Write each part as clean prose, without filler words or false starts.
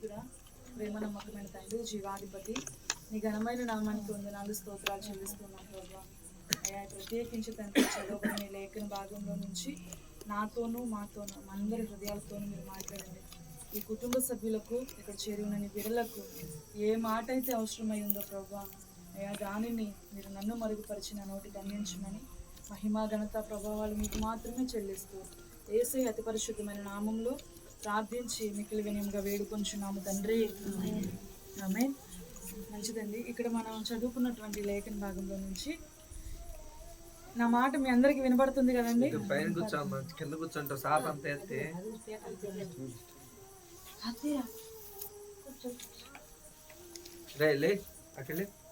పరిశుద్ధుడా, ప్రేమ నమ్మకమైన తండ్రి, జీవాధిపతి, నీ ఘనమైన నామానికి వందనాలు స్తోత్రాలు చెల్లిస్తున్నాం ప్రభా. అయ్యా, ప్రత్యేకించి తండ్రి చదవబడిన లేఖన భాగంలో నుంచి నాతోనూ మాతోనూ అందరి హృదయాలతోనూ మీరు మాట్లాడండి. ఈ కుటుంబ సభ్యులకు, ఇక్కడ చేరి ఉన్న నీ బిడ్డలకు ఏ మాట అయితే అవసరమై ఉందో ప్రభా, అయ్యా దానిని మీరు నన్ను మరుగుపరిచిన నోటికి అందించమని మహిమా ఘనత ప్రభావాలు మీకు మాత్రమే చెల్లిస్తూ యేసయ్య అతి పరిశుద్ధమైన నామంలో ప్రార్థించి మిక్కిలి వినయంగా వేడుకొంచున్నాము తండ్రి. ఆమేన్. మంచిదండి. ఇక్కడ మనం చదువుకున్నటువంటి లేఖన భాగంలో నుంచి నా మాట మీ అందరికి వినబడుతుంది కదండి. కింద కూర్చుంటా సాప్ అంతా ఎత్తే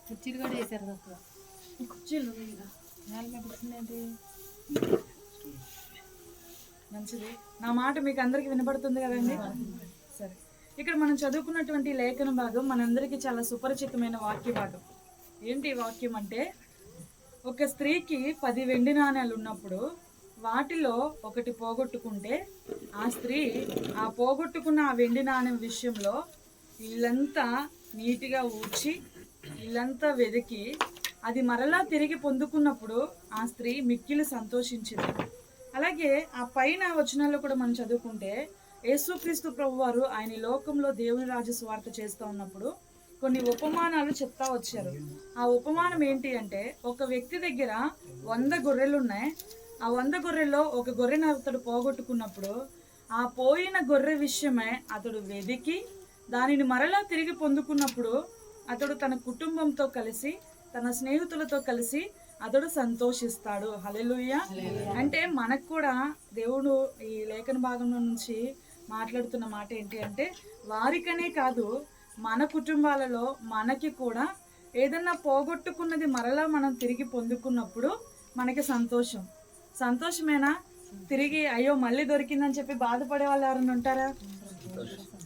కుర్చీలు కూడా వేసారు. కుర్చీలు మంచిది. నా మాట మీకు అందరికి వినబడుతుంది కదండి. సరే, ఇక్కడ మనం చదువుకున్నటువంటి లేఖన భాగం మనందరికీ చాలా సుపరిచితమైన వాక్య భాగం. ఏంటి వాక్యం అంటే, ఒక స్త్రీకి 10 వెండి నాణ్యాలు ఉన్నప్పుడు వాటిలో ఒకటి పోగొట్టుకుంటే ఆ స్త్రీ ఆ పోగొట్టుకున్న ఆ వెండి నాణ్యం విషయంలో ఇల్లంతా నీట్గా ఊడ్చి ఇల్లంతా వెతికి అది మరలా తిరిగి పొందుకున్నప్పుడు ఆ స్త్రీ మిక్కిలి సంతోషించింది. అలాగే ఆ పైన వచనాల్లో కూడా మనం చదువుకుంటే, యేసుక్రీస్తు ప్రభువారు ఆయన లోకంలో దేవుని రాజ్య సువార్త చేస్తూ ఉన్నప్పుడు కొన్ని ఉపమానాలు చెప్తా వచ్చారు. ఆ ఉపమానం ఏంటి అంటే, ఒక వ్యక్తి దగ్గర 100 గొర్రెలు ఉన్నాయి. ఆ 100 గొర్రెల్లో ఒక గొర్రెను అతడు పోగొట్టుకున్నప్పుడు ఆ పోయిన గొర్రె విషయమే అతడు వెదికి దానిని మరలా తిరిగి పొందుకున్నప్పుడు అతడు తన కుటుంబంతో కలిసి తన స్నేహితులతో కలిసి అతడు సంతోషిస్తాడు. హల్లెలూయా. అంటే మనకు కూడా దేవుడు ఈ లేఖన భాగంలో నుంచి మాట్లాడుతున్న మాట ఏంటి అంటే, వారికనే కాదు మన కుటుంబాలలో మనకి కూడా ఏదన్నా పోగొట్టుకున్నది మరలా మనం తిరిగి పొందుకున్నప్పుడు మనకి సంతోషమేనా? తిరిగి అయ్యో మళ్ళీ దొరికిందని చెప్పి బాధపడే వాళ్ళు ఎవరైనా ఉంటారా?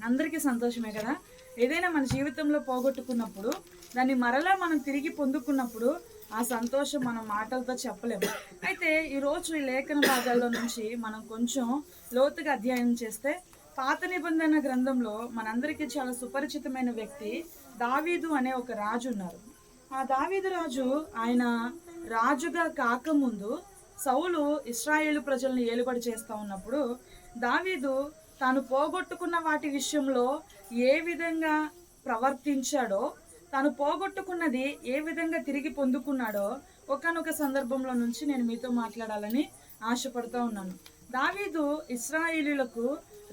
అందరికీ సంతోషమే కదా. ఏదైనా మన జీవితంలో పోగొట్టుకున్నప్పుడు దాన్ని మరలా మనం తిరిగి పొందుకున్నప్పుడు ఆ సంతోషం మనం మాటలతో చెప్పలేము. అయితే ఈరోజు ఈ లేఖన భాగాల్లో నుంచి మనం కొంచెం లోతుగా అధ్యయనం చేస్తే, పాత నిబంధన గ్రంథంలో మనందరికీ చాలా సుపరిచితమైన వ్యక్తి దావీదు అనే ఒక రాజు ఉన్నారు. ఆ దావీదు రాజు ఆయన రాజుగా కాకముందు సౌలు ఇశ్రాయేలు ప్రజలను ఏలుబడి చేస్తూ ఉన్నప్పుడు దావీదు తాను పోగొట్టుకున్న వాటి విషయంలో ఏ విధంగా ప్రవర్తించాడో, తాను పోగొట్టుకున్నది ఏ విధంగా తిరిగి పొందుకున్నాడో ఒకానొక సందర్భంలో నుంచి నేను మీతో మాట్లాడాలని ఆశపడుతూ ఉన్నాను. దావీదు ఇశ్రాయేలీయులకు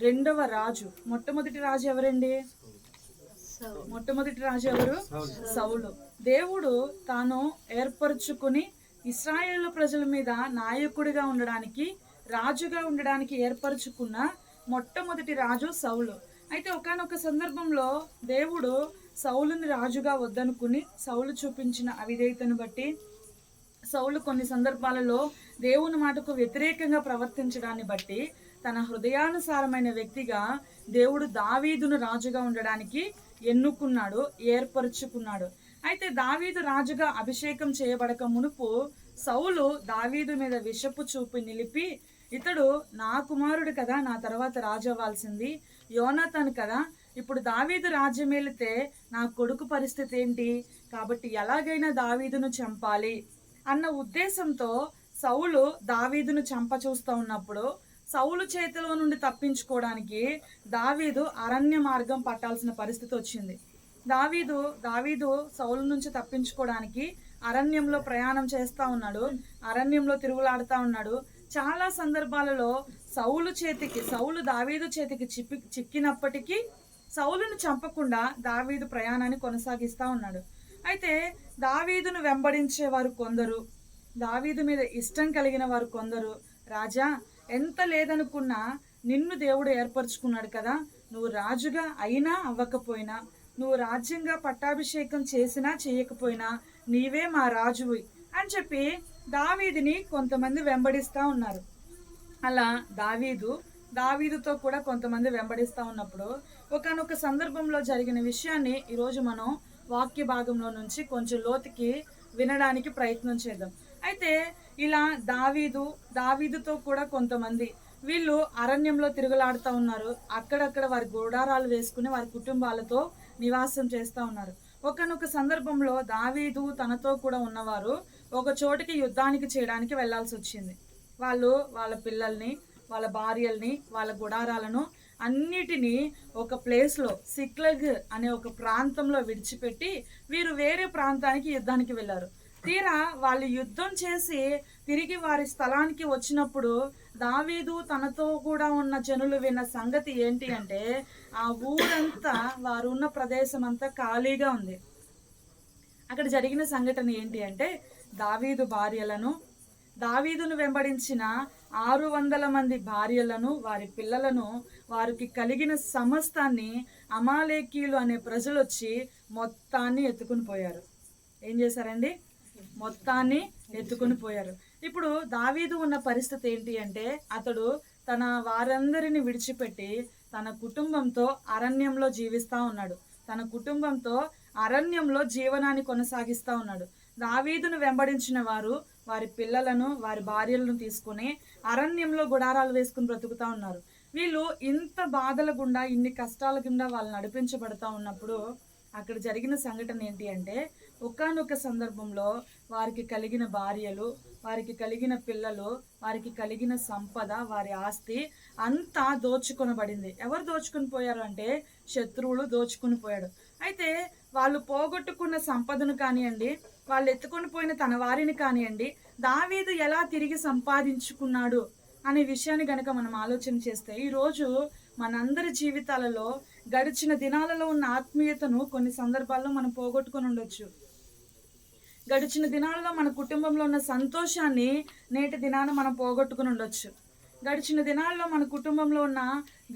2వ రాజు. మొట్టమొదటి రాజు ఎవరండి? మొట్టమొదటి రాజు ఎవరు? సౌలు. దేవుడు తాను ఏర్పరచుకుని ఇశ్రాయేలు ప్రజల మీద నాయకుడిగా ఉండడానికి, రాజుగా ఉండడానికి ఏర్పరచుకున్న మొట్టమొదటి రాజు సౌలు. అయితే ఒకానొక సందర్భంలో దేవుడు సౌలుని రాజుగా వద్దనుకుని సౌలు చూపించిన అవిధేయతను బట్టి సౌలు కొన్ని సందర్భాలలో దేవుని మాటకు వ్యతిరేకంగా ప్రవర్తించడాన్ని బట్టి తన హృదయానుసారమైన వ్యక్తిగా దేవుడు దావీదును రాజుగా ఉండడానికి ఎన్నుకున్నాడు, ఏర్పరచుకున్నాడు. అయితే దావీదు రాజుగా అభిషేకం చేయబడక మునుపు సౌలు దావీదు మీద విషపు చూపు నిలిపి, ఇతడు నా కుమారుడు కదా, నా తర్వాత రాజు అవ్వాల్సింది యోనాతాను కదా, ఇప్పుడు దావీదు రాజ్యం వెళితే నా కొడుకు పరిస్థితి ఏంటి, కాబట్టి ఎలాగైనా దావీదును చంపాలి అన్న ఉద్దేశంతో సౌలు దావీదును చంప చూస్తూ ఉన్నప్పుడు సౌలు చేతిలో నుండి తప్పించుకోవడానికి దావీదు అరణ్య మార్గం పట్టాల్సిన పరిస్థితి వచ్చింది. దావీదు సౌలు నుంచి తప్పించుకోవడానికి అరణ్యంలో ప్రయాణం చేస్తూ ఉన్నాడు, అరణ్యంలో తిరుగులాడుతూ ఉన్నాడు. చాలా సందర్భాలలో సౌలు దావీదు చేతికి చిక్కినప్పటికీ సౌలును చంపకుండా దావీదు ప్రయాణాన్ని కొనసాగిస్తూ ఉన్నాడు. అయితే దావీదును వెంబడించేవారు కొందరు, దావీదు మీద ఇష్టం కలిగిన వారు కొందరు, రాజా ఎంత లేదనుకున్నా నిన్ను దేవుడు ఏర్పరచుకున్నాడు కదా, నువ్వు రాజుగా అయినా అవ్వకపోయినా, నువ్వు రాజ్యంగా పట్టాభిషేకం చేసినా చేయకపోయినా నీవే మా రాజువి అని చెప్పి దావీదుని కొంతమంది వెంబడిస్తూ ఉన్నారు. అలా దావీదుతో కూడా కొంతమంది వెంబడిస్తూ ఉన్నప్పుడు ఒకానొక సందర్భంలో జరిగిన విషయాన్ని ఈరోజు మనం వాక్య భాగంలో నుంచి కొంచెం లోతుకి వినడానికి ప్రయత్నం చేద్దాం. అయితే ఇలా దావీదుతో కూడా కొంతమంది వీళ్ళు అరణ్యంలో తిరుగులాడుతూ ఉన్నారు. అక్కడక్కడ వారి గుడారాలు వేసుకుని వారి కుటుంబాలతో నివాసం చేస్తూ ఉన్నారు. ఒకానొక సందర్భంలో దావీదు తనతో కూడా ఉన్నవారు ఒక చోటికి యుద్ధానికి చేయడానికి వెళ్లాల్సి వచ్చింది. వాళ్ళు వాళ్ళ పిల్లల్ని, వాళ్ళ భార్యల్ని, వాళ్ళ గుడారాలను అన్నిటినీ ఒక ప్లేస్లో సిక్లగ్ అనే ఒక ప్రాంతంలో విడిచిపెట్టి వీరు వేరే ప్రాంతానికి యుద్ధానికి వెళ్ళారు. తీరా వాళ్ళు యుద్ధం చేసి తిరిగి వారి స్థలానికి వచ్చినప్పుడు దావీదు తనతో కూడా ఉన్న జనులు విన్న సంగతి ఏంటి అంటే ఆ ఊరంతా వారు ఉన్న ప్రదేశం అంతా ఖాళీగా ఉంది. అక్కడ జరిగిన సంఘటన ఏంటి అంటే దావీదును వెంబడించిన 600 మంది భార్యలను, వారి పిల్లలను, వారికి కలిగిన సమస్తాన్ని అమాలేకీయులు అనే ప్రజలు వచ్చి మొత్తాన్ని ఎత్తుకుని పోయారు. ఏం చేశారండి? మొత్తాన్ని ఎత్తుకుని పోయారు. ఇప్పుడు దావీదు ఉన్న పరిస్థితి ఏంటి అంటే అతడు తన వారందరిని విడిచిపెట్టి తన కుటుంబంతో అరణ్యంలో జీవిస్తూ ఉన్నాడు. తన కుటుంబంతో అరణ్యంలో జీవనాన్ని కొనసాగిస్తూ ఉన్నాడు. దావీదును వెంబడించిన వారు వారి పిల్లలను, వారి భార్యలను తీసుకుని అరణ్యంలో గుడారాలు వేసుకుని బ్రతుకుతూ ఉన్నారు. వీళ్ళు ఇంత బాధల గుండా, ఇన్ని కష్టాల గుండా వాళ్ళు నడిపించబడతా ఉన్నప్పుడు అక్కడ జరిగిన సంఘటన ఏంటి అంటే ఒకానొక సందర్భంలో వారికి కలిగిన భార్యలు, వారికి కలిగిన పిల్లలు, వారికి కలిగిన సంపద, వారి ఆస్తి అంతా దోచుకొనబడింది. ఎవరు దోచుకుని పోయారు అంటే శత్రువులు దోచుకుని పోయాడు. అయితే వాళ్ళు పోగొట్టుకున్న సంపదను కానివ్వండి, వాళ్ళు ఎత్తుకొని పోయిన తన వారిని కానివ్వండి, దావీదు ఎలా తిరిగి సంపాదించుకున్నాడు అనే విషయాన్ని గనక మనం ఆలోచన చేస్తే ఈరోజు మనందరి జీవితాలలో గడిచిన దినాలలో ఉన్న ఆత్మీయతను కొన్ని సందర్భాల్లో మనం పోగొట్టుకొని ఉండొచ్చు. గడిచిన దినాల్లో మన కుటుంబంలో ఉన్న సంతోషాన్ని నేటి దినాన మనం పోగొట్టుకుని ఉండొచ్చు. గడిచిన దినాల్లో మన కుటుంబంలో ఉన్న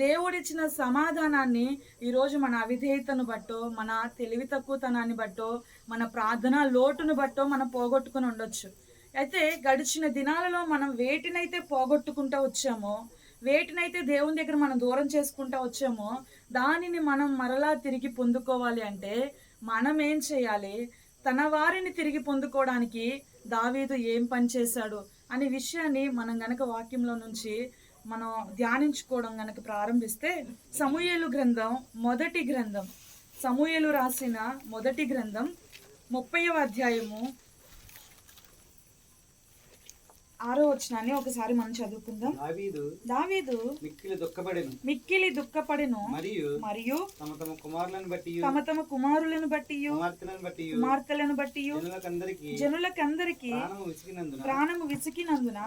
దేవుడిచ్చిన సమాధానాన్ని ఈరోజు మన అవిధేయతను బట్టో, మన తెలివి తక్కువతనాన్ని బట్టో, మన ప్రార్థన లోటును బట్టో మనం పోగొట్టుకుని ఉండొచ్చు. అయితే గడిచిన దినాలలో మనం వేటినైతే పోగొట్టుకుంటూ వచ్చామో, వేటినైతే దేవుని దగ్గర మనం దూరం చేసుకుంటూ వచ్చామో దానిని మనం మరలా తిరిగి పొందుకోవాలి అంటే మనం ఏం చేయాలి? తన వారిని తిరిగి పొందుకోవడానికి దావీదు ఏం పని చేశాడు అనే విషయాన్ని మనం గనక వాక్యంలో నుంచి మనం ధ్యానించుకోవడం గనక ప్రారంభిస్తే సమూయేలు రాసిన మొదటి గ్రంథం 30వ అధ్యాయము 6వ వచనాన్ని ఒకసారి మనం చదువుకుందాం. దావీదు మిక్కిలి దుఃఖపడెను మరియు తమ కుమారులను బట్టి కుమార్తెలను బట్టి జనులకందరికి ప్రాణము విసికినందున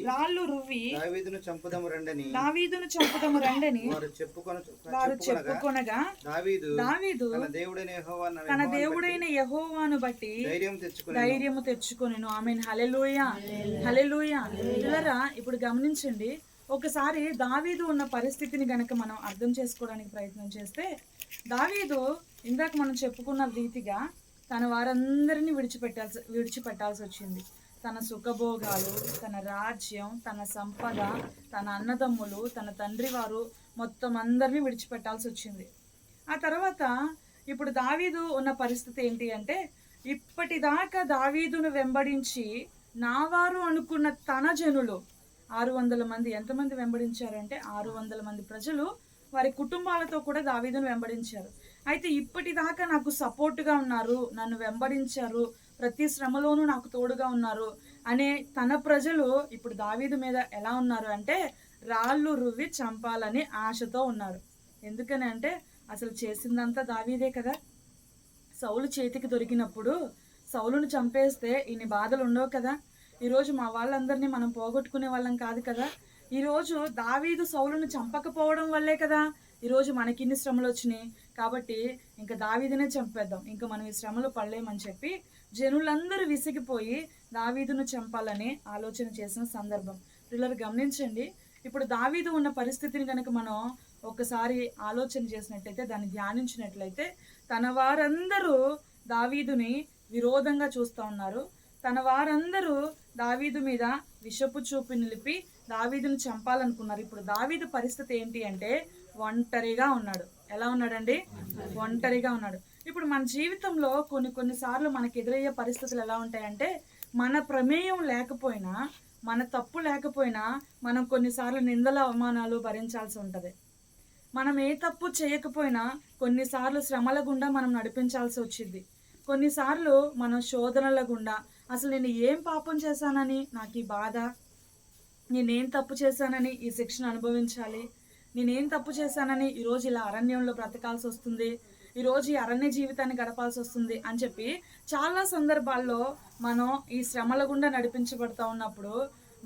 రాళ్ళు రువ్వి దావీదును చంపుదము రండని వారు చెప్పుకొనగా దావీదు తన దేవుడైన యెహోవాను బట్టి ధైర్యము తెచ్చుకొనెను. ఆమేన్. హల్లెలూయా, హల్లెలూయా. పిల్లరా, ఇప్పుడు గమనించండి. ఒకసారి దావీదు ఉన్న పరిస్థితిని గనక మనం అర్థం చేసుకోవడానికి ప్రయత్నం చేస్తే దావీదు ఇందాక మనం చెప్పుకున్న రీతిగా తన వారందరినీ విడిచిపెట్టాల్సి వచ్చింది. తన సుఖభోగాలు, తన రాజ్యం, తన సంపద, తన అన్నదమ్ములు, తన తండ్రి వారు మొత్తం అందరినీ విడిచిపెట్టాల్సి వచ్చింది. ఆ తర్వాత ఇప్పుడు దావీదు ఉన్న పరిస్థితి ఏంటి అంటే ఇప్పటిదాకా దావీదును వెంబడించి నావారు అనుకున్న తన జనులు 600 మంది, ఎంతమంది వెంబడించారంటే 600 మంది ప్రజలు వారి కుటుంబాలతో కూడా దావీదును వెంబడించారు. అయితే ఇప్పటిదాకా నాకు సపోర్టుగా ఉన్నారు, నన్ను వెంబడించారు, ప్రతి శ్రమలోనూ నాకు తోడుగా ఉన్నారు అనే తన ప్రజలు ఇప్పుడు దావీదు మీద ఎలా ఉన్నారు అంటే రాళ్ళు రువ్వి చంపాలని ఆశతో ఉన్నారు. ఎందుకని అంటే అసలు చేసిందంతా దావీదే కదా. సౌలు చేతికి దొరికినప్పుడు సౌలును చంపేస్తే ఇన్ని బాధలు ఉండవు కదా. ఈరోజు మా వాళ్ళందరినీ మనం పోగొట్టుకునే వాళ్ళం కాదు కదా. ఈరోజు దావీదు సౌలును చంపకపోవడం వల్లే కదా ఈరోజు మనకి ఇన్ని శ్రమలు వచ్చినాయి. కాబట్టి ఇంకా దావీదునే చంపేద్దాం, ఇంకా మనం ఈ శ్రమలు పడలేమని చెప్పి జనులందరూ విసిగిపోయి దావీదును చంపాలని ఆలోచన చేసిన సందర్భం. పిల్లలు గమనించండి. ఇప్పుడు దావీదు ఉన్న పరిస్థితిని కనుక మనం ఒకసారి ఆలోచన చేసినట్లయితే, దాన్ని ధ్యానించినట్లయితే తన వారందరూ దావీదుని విరోధంగా చూస్తూ ఉన్నారు. తన వారందరూ దావీదు మీద విషపు చూపు నిలిపి దావీదును చంపాలనుకున్నారు. ఇప్పుడు దావీదు పరిస్థితి ఏంటి అంటే ఒంటరిగా ఉన్నాడు. ఎలా ఉన్నాడండి? ఒంటరిగా ఉన్నాడు. ఇప్పుడు మన జీవితంలో కొన్నిసార్లు మనకు ఎదురయ్యే పరిస్థితులు ఎలా ఉంటాయంటే మన ప్రమేయం లేకపోయినా, మన తప్పు లేకపోయినా మనం కొన్నిసార్లు నిందల అవమానాలు భరించాల్సి ఉంటుంది. మనం ఏ తప్పు చేయకపోయినా కొన్నిసార్లు శ్రమల గుండా మనం నడిపించాల్సి వచ్చింది. కొన్నిసార్లు మనం శోధనల గుండా అసలు నేను ఏం పాపం చేశానని నాకు ఈ బాధ, నేనేం తప్పు చేశానని ఈ శిక్షను అనుభవించాలి, నేనేం తప్పు చేశానని ఈరోజు ఇలా అరణ్యంలో బ్రతకాల్సి వస్తుంది, ఈరోజు ఈ అరణ్య జీవితాన్ని గడపాల్సి వస్తుంది అని చెప్పి చాలా సందర్భాల్లో మనం ఈ శ్రమల గుండా నడిపించబడతా ఉన్నప్పుడు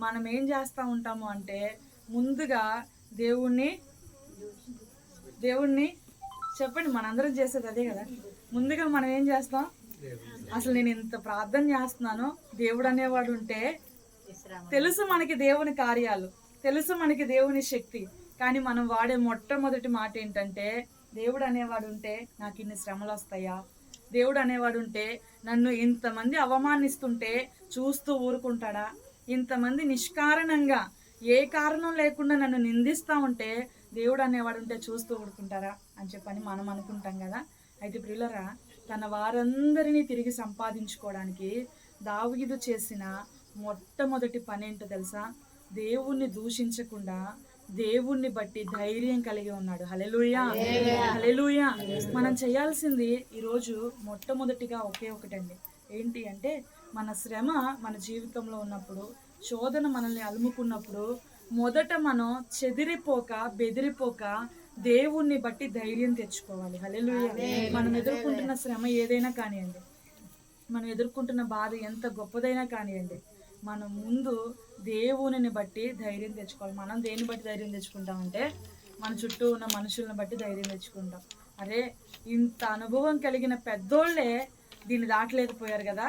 మనం ఏం చేస్తూ ఉంటాము అంటే ముందుగా దేవుణ్ణి చెప్పండి, మనందరం చేసేది అదే కదా. ముందుగా మనం ఏం చేస్తాం, అసలు నేను ఇంత ప్రార్థన చేస్తున్నాను, దేవుడు అనేవాడు ఉంటే తెలుసు మనకి దేవుని కార్యాలు, తెలుసు మనకి దేవుని శక్తి, కానీ మనం వాడే మొట్టమొదటి మాట ఏంటంటే దేవుడు అనేవాడు ఉంటే నాకు ఇన్ని శ్రమలు వస్తాయా, దేవుడు అనేవాడు ఉంటే నన్ను ఇంతమంది అవమానిస్తుంటే చూస్తూ ఊరుకుంటాడా, ఇంతమంది నిష్కారణంగా ఏ కారణం లేకుండా నన్ను నిందిస్తూ ఉంటే దేవుడు అనేవాడు ఉంటే చూస్తూ ఊరుకుంటారా అని చెప్పని మనం అనుకుంటాం కదా. అయితే ప్రియులరా, తన వారందరినీ తిరిగి సంపాదించుకోవడానికి దావీదు చేసిన మొట్టమొదటి పని ఏంటో తెలుసా? దేవుణ్ణి దూషించకుండా దేవుణ్ణి బట్టి ధైర్యం కలిగి ఉన్నాడు. హల్లెలూయా, హల్లెలూయా. మనం చేయాల్సింది ఈరోజు మొట్టమొదటిగా ఒకే ఒకటండి. ఏంటి అంటే మన శ్రమ మన జీవితంలో ఉన్నప్పుడు, శోధన మనల్ని అలుముకున్నప్పుడు మొదట మనం చెదిరిపోక బెదిరిపోక దేవుణ్ణి బట్టి ధైర్యం తెచ్చుకోవాలి. హల్లెలూయా. మనం ఎదుర్కొంటున్న శ్రమ ఏదైనా కానివ్వండి, మనం ఎదుర్కొంటున్న బాధ ఎంత గొప్పదైనా కానివ్వండి, మనం ముందు దేవునిని బట్టి ధైర్యం తెచ్చుకోవాలి. మనం దేన్ని బట్టి ధైర్యం తెచ్చుకుంటామంటే మన చుట్టూ ఉన్న మనుషులను బట్టి ధైర్యం తెచ్చుకుంటాం. అరే, ఇంత అనుభవం కలిగిన పెద్దోళ్ళే దీన్ని దాటలేకపోయారు కదా,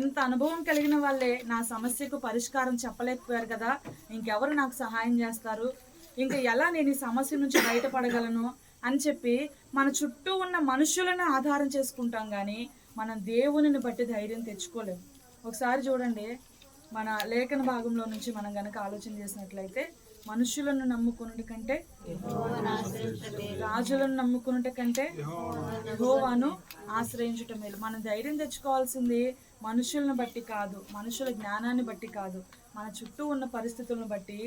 ఇంత అనుభవం కలిగిన వాళ్ళే నా సమస్యకు పరిష్కారం చెప్పలేకపోయారు కదా, ఇంకెవరు నాకు సహాయం చేస్తారు, ఇంకా ఎలా నేను ఈ సమస్య నుంచి బయటపడగలను అని చెప్పి మన చుట్టూ ఉన్న మనుషులను ఆధారం చేసుకుంటాం, కానీ మనం దేవునిని బట్టి ధైర్యం తెచ్చుకోలేము. ఒకసారి చూడండి, మన లేఖన భాగంలో నుంచి మనం కనుక ఆలోచన చేసినట్లయితే మనుషులను నమ్ముకున్నటి కంటే రాజులను నమ్ముకున్నట కంటే యెహోవాను ఆశ్రయించుట మేలు. మనం ధైర్యం తెచ్చుకోవాల్సింది మనుషులను బట్టి కాదు, మనుషుల జ్ఞానాన్ని బట్టి కాదు, మన చుట్టూ ఉన్న పరిస్థితులను బట్టి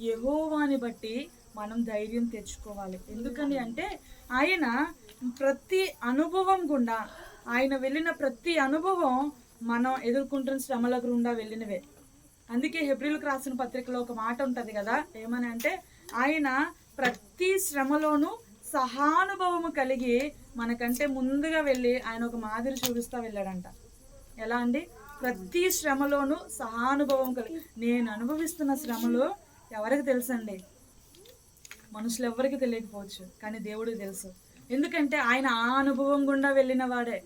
యెహోవాని బట్టి మనం ధైర్యం తెచ్చుకోవాలి. ఎందుకని అంటే ఆయన ప్రతి అనుభవం గుండా, ఆయన వెళ్ళిన ప్రతి అనుభవం మనం ఎదుర్కొంటున్న శ్రమల గుండా వెళ్ళినవే. అందుకే హెబ్రీలకు రాసిన పత్రికలో ఒక మాట ఉంటుంది కదా, ఏమని అంటే ఆయన ప్రతి శ్రమలోనూ సహానుభవము కలిగి మనకంటే ముందుగా వెళ్ళి ఆయన ఒక మాదిరి చూపిస్తూ వెళ్ళాడంట. ఎలా అండి? ప్రతి శ్రమలోనూ సహానుభవం కలిగి. నేను అనుభవిస్తున్న శ్రమలు ఎవరికి తెలుసండి? మనుషులు ఎవరికి తెలియకపోవచ్చు, కానీ దేవుడికి తెలుసు. ఎందుకంటే ఆయన ఆ అనుభవం గుండా వెళ్ళిన వాడే.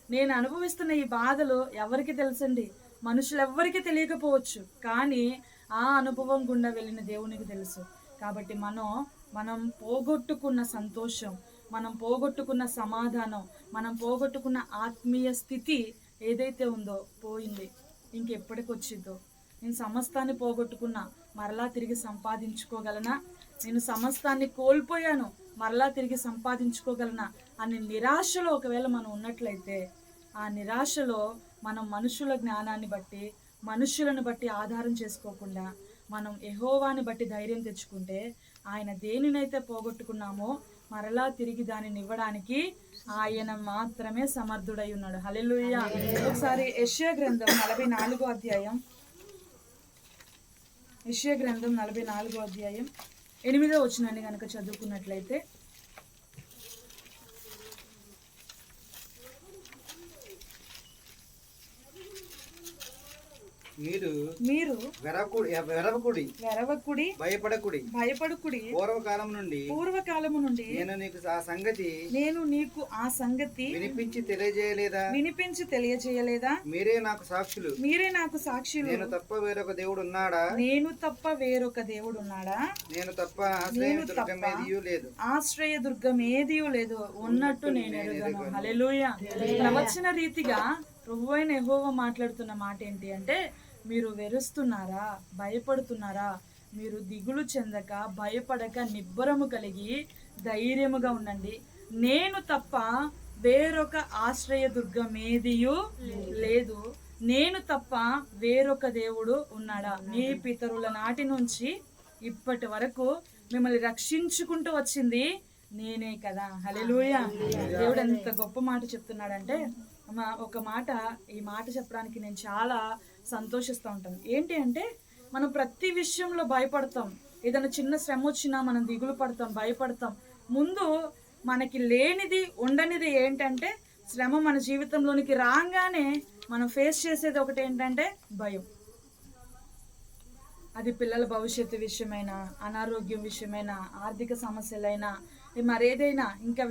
నేను అనుభవిస్తున్న ఈ బాధలు ఎవరికి తెలుసండి? మనుషులెవ్వరికి తెలియకపోవచ్చు, కానీ ఆ అనుభవం గుండా వెళ్ళిన దేవునికి తెలుసు. కాబట్టి మనం పోగొట్టుకున్న సంతోషం, మనం పోగొట్టుకున్న సమాధానం, మనం పోగొట్టుకున్న ఆత్మీయ స్థితి ఏదైతే ఉందో పోయింది, ఇంకెప్పటికి వచ్చిందో. నేను సమస్తాన్ని పోగొట్టుకున్నా, మరలా తిరిగి సంపాదించుకోగలనా? నేను సమస్తాన్ని కోల్పోయాను, మరలా తిరిగి సంపాదించుకోగలనా అనే నిరాశలో ఒకవేళ మనం ఉన్నట్లయితే, ఆ నిరాశలో మనం మనుషుల జ్ఞానాన్ని బట్టి, మనుషులను బట్టి ఆధారం చేసుకోకుండా మనం యెహోవాని బట్టి ధైర్యం తెచ్చుకుంటే, ఆయన దేనినైతే పోగొట్టుకున్నామో మరలా తిరిగి దానిని ఇవ్వడానికి ఆయన మాత్రమే సమర్థుడై ఉన్నాడు. హల్లెలూయా. ఒకసారి యెషయా గ్రంథం 44వ అధ్యాయం, యెషయా గ్రంథం 44వ అధ్యాయం 8వ వచనాన్ని కనుక చదువుకున్నట్లయితే, మీరు వెరవకుడి, భయపడకుడి, పూర్వకాలము నుండి నేను నీకు ఆ సంగతి వినిపించి తెలియజేయలేదా? మీరే నాకు సాక్షులు. నేను తప్ప వేరొక దేవుడు ఉన్నాడా? నేను తప్ప ఆశ్రయ దుర్గం ఏదియూ లేదు, ఉన్నట్టు నేను ఎరుగను. హల్లెలూయా. ప్రవచన రీతిగా ప్రభువైన యెహోవా మాట్లాడుతున్న మాట ఏంటి అంటే, మీరు వెరుస్తున్నారా, భయపడుతున్నారా? మీరు దిగులు చెందక, భయపడక, నిబ్బరము కలిగి ధైర్యముగా ఉండండి. నేను తప్ప వేరొక ఆశ్రయ దుర్గం ఏదియూ లేదు. నేను తప్ప వేరొక దేవుడు ఉన్నాడా? మీ పితరుల నాటి నుంచి ఇప్పటి వరకు మిమ్మల్ని రక్షించుకుంటూ వచ్చింది నేనే కదా. హల్లెలూయా. దేవుడు ఎంత గొప్ప మాట చెప్తున్నాడంటే, ఒక మాట, ఈ మాట చెప్పడానికి నేను చాలా సంతోషిస్తూ ఉంటాను. ఏంటి అంటే, మనం ప్రతి విషయంలో భయపడతాం. ఏదైనా చిన్న శ్రమ వచ్చినా మనం దిగులు పడతాం, భయపడతాం. ముందు మనకి లేనిది, ఉండనిది ఏంటంటే శ్రమ. మన జీవితంలోనికి రాగానే మనం ఫేస్ చేసేది ఒకటి ఏంటంటే భయం. అది పిల్లల భవిష్యత్తు విషయమైనా, అనారోగ్యం విషయమైనా, ఆర్థిక సమస్యలైనా, మరేదైనా, ఇంకా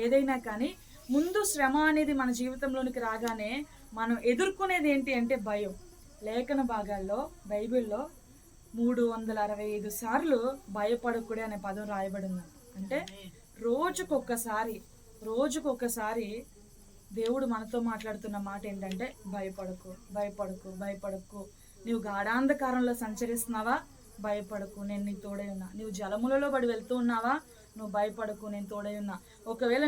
ఏదైనా కానీ ముందు శ్రమ అనేది మన జీవితంలోనికి రాగానే మనం ఎదుర్కొనేది ఏంటి అంటే భయం. లేఖన భాగాల్లో బైబిల్లో 365 సార్లు భయపడకూడే అనే పదం రాయబడి ఉంది. అంటే రోజుకొకసారి దేవుడు మనతో మాట్లాడుతున్న మాట ఏంటంటే భయపడకు, భయపడకు, భయపడకు. నువ్వు గాఢాంధకారంలో సంచరిస్తున్నావా? భయపడకు, నేను నీకు తోడై ఉన్నా. నువ్వు జలములలో పడి వెళ్తూ ఉన్నావా? నువ్వు భయపడకు, నేను తోడై ఉన్నా. ఒకవేళ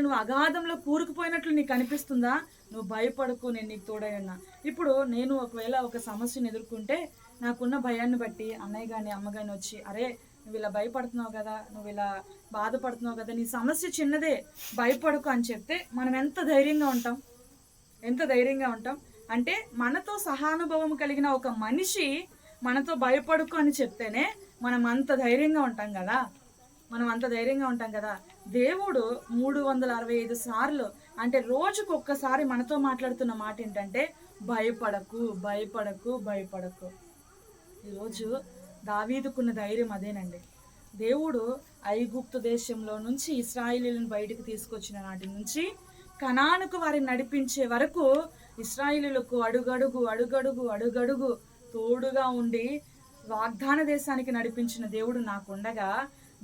నువ్వు అగాధంలో కూరుకుపోయినట్లు నీకు అనిపిస్తుందా? నువ్వు భయపడకు, నేను నీకు తోడై ఉన్నా. ఇప్పుడు నేను ఒకవేళ ఒక సమస్యను ఎదుర్కొంటే నాకున్న భయాన్ని బట్టి అన్నయ్య కానీ అమ్మ కానీ వచ్చి, అరే నువ్వు ఇలా భయపడుతున్నావు కదా, నువ్వు ఇలా బాధపడుతున్నావు కదా, నీ సమస్య చిన్నదే, భయపడకు అని చెప్తే మనం ఎంత ధైర్యంగా ఉంటాం. అంటే మనతో సహానుభవం కలిగిన ఒక మనిషి మనతో భయపడకు అని చెప్తేనే మనం అంత ధైర్యంగా ఉంటాం కదా. దేవుడు 365 సార్లు, అంటే రోజుకొక్కసారి మనతో మాట్లాడుతున్న మాట ఏంటంటే భయపడకు, భయపడకు, భయపడకు. ఈరోజు దావీదుకున్న ధైర్యం అదేనండి. దేవుడు ఐగుప్తు దేశంలో నుంచి ఇశ్రాయేలీయులను బయటకు తీసుకొచ్చిన నాటి నుంచి కనానుకు వారిని నడిపించే వరకు ఇశ్రాయేలీయులకు అడుగడుగు తోడుగా ఉండి వాగ్దాన దేశానికి నడిపించిన దేవుడు నాకుండగా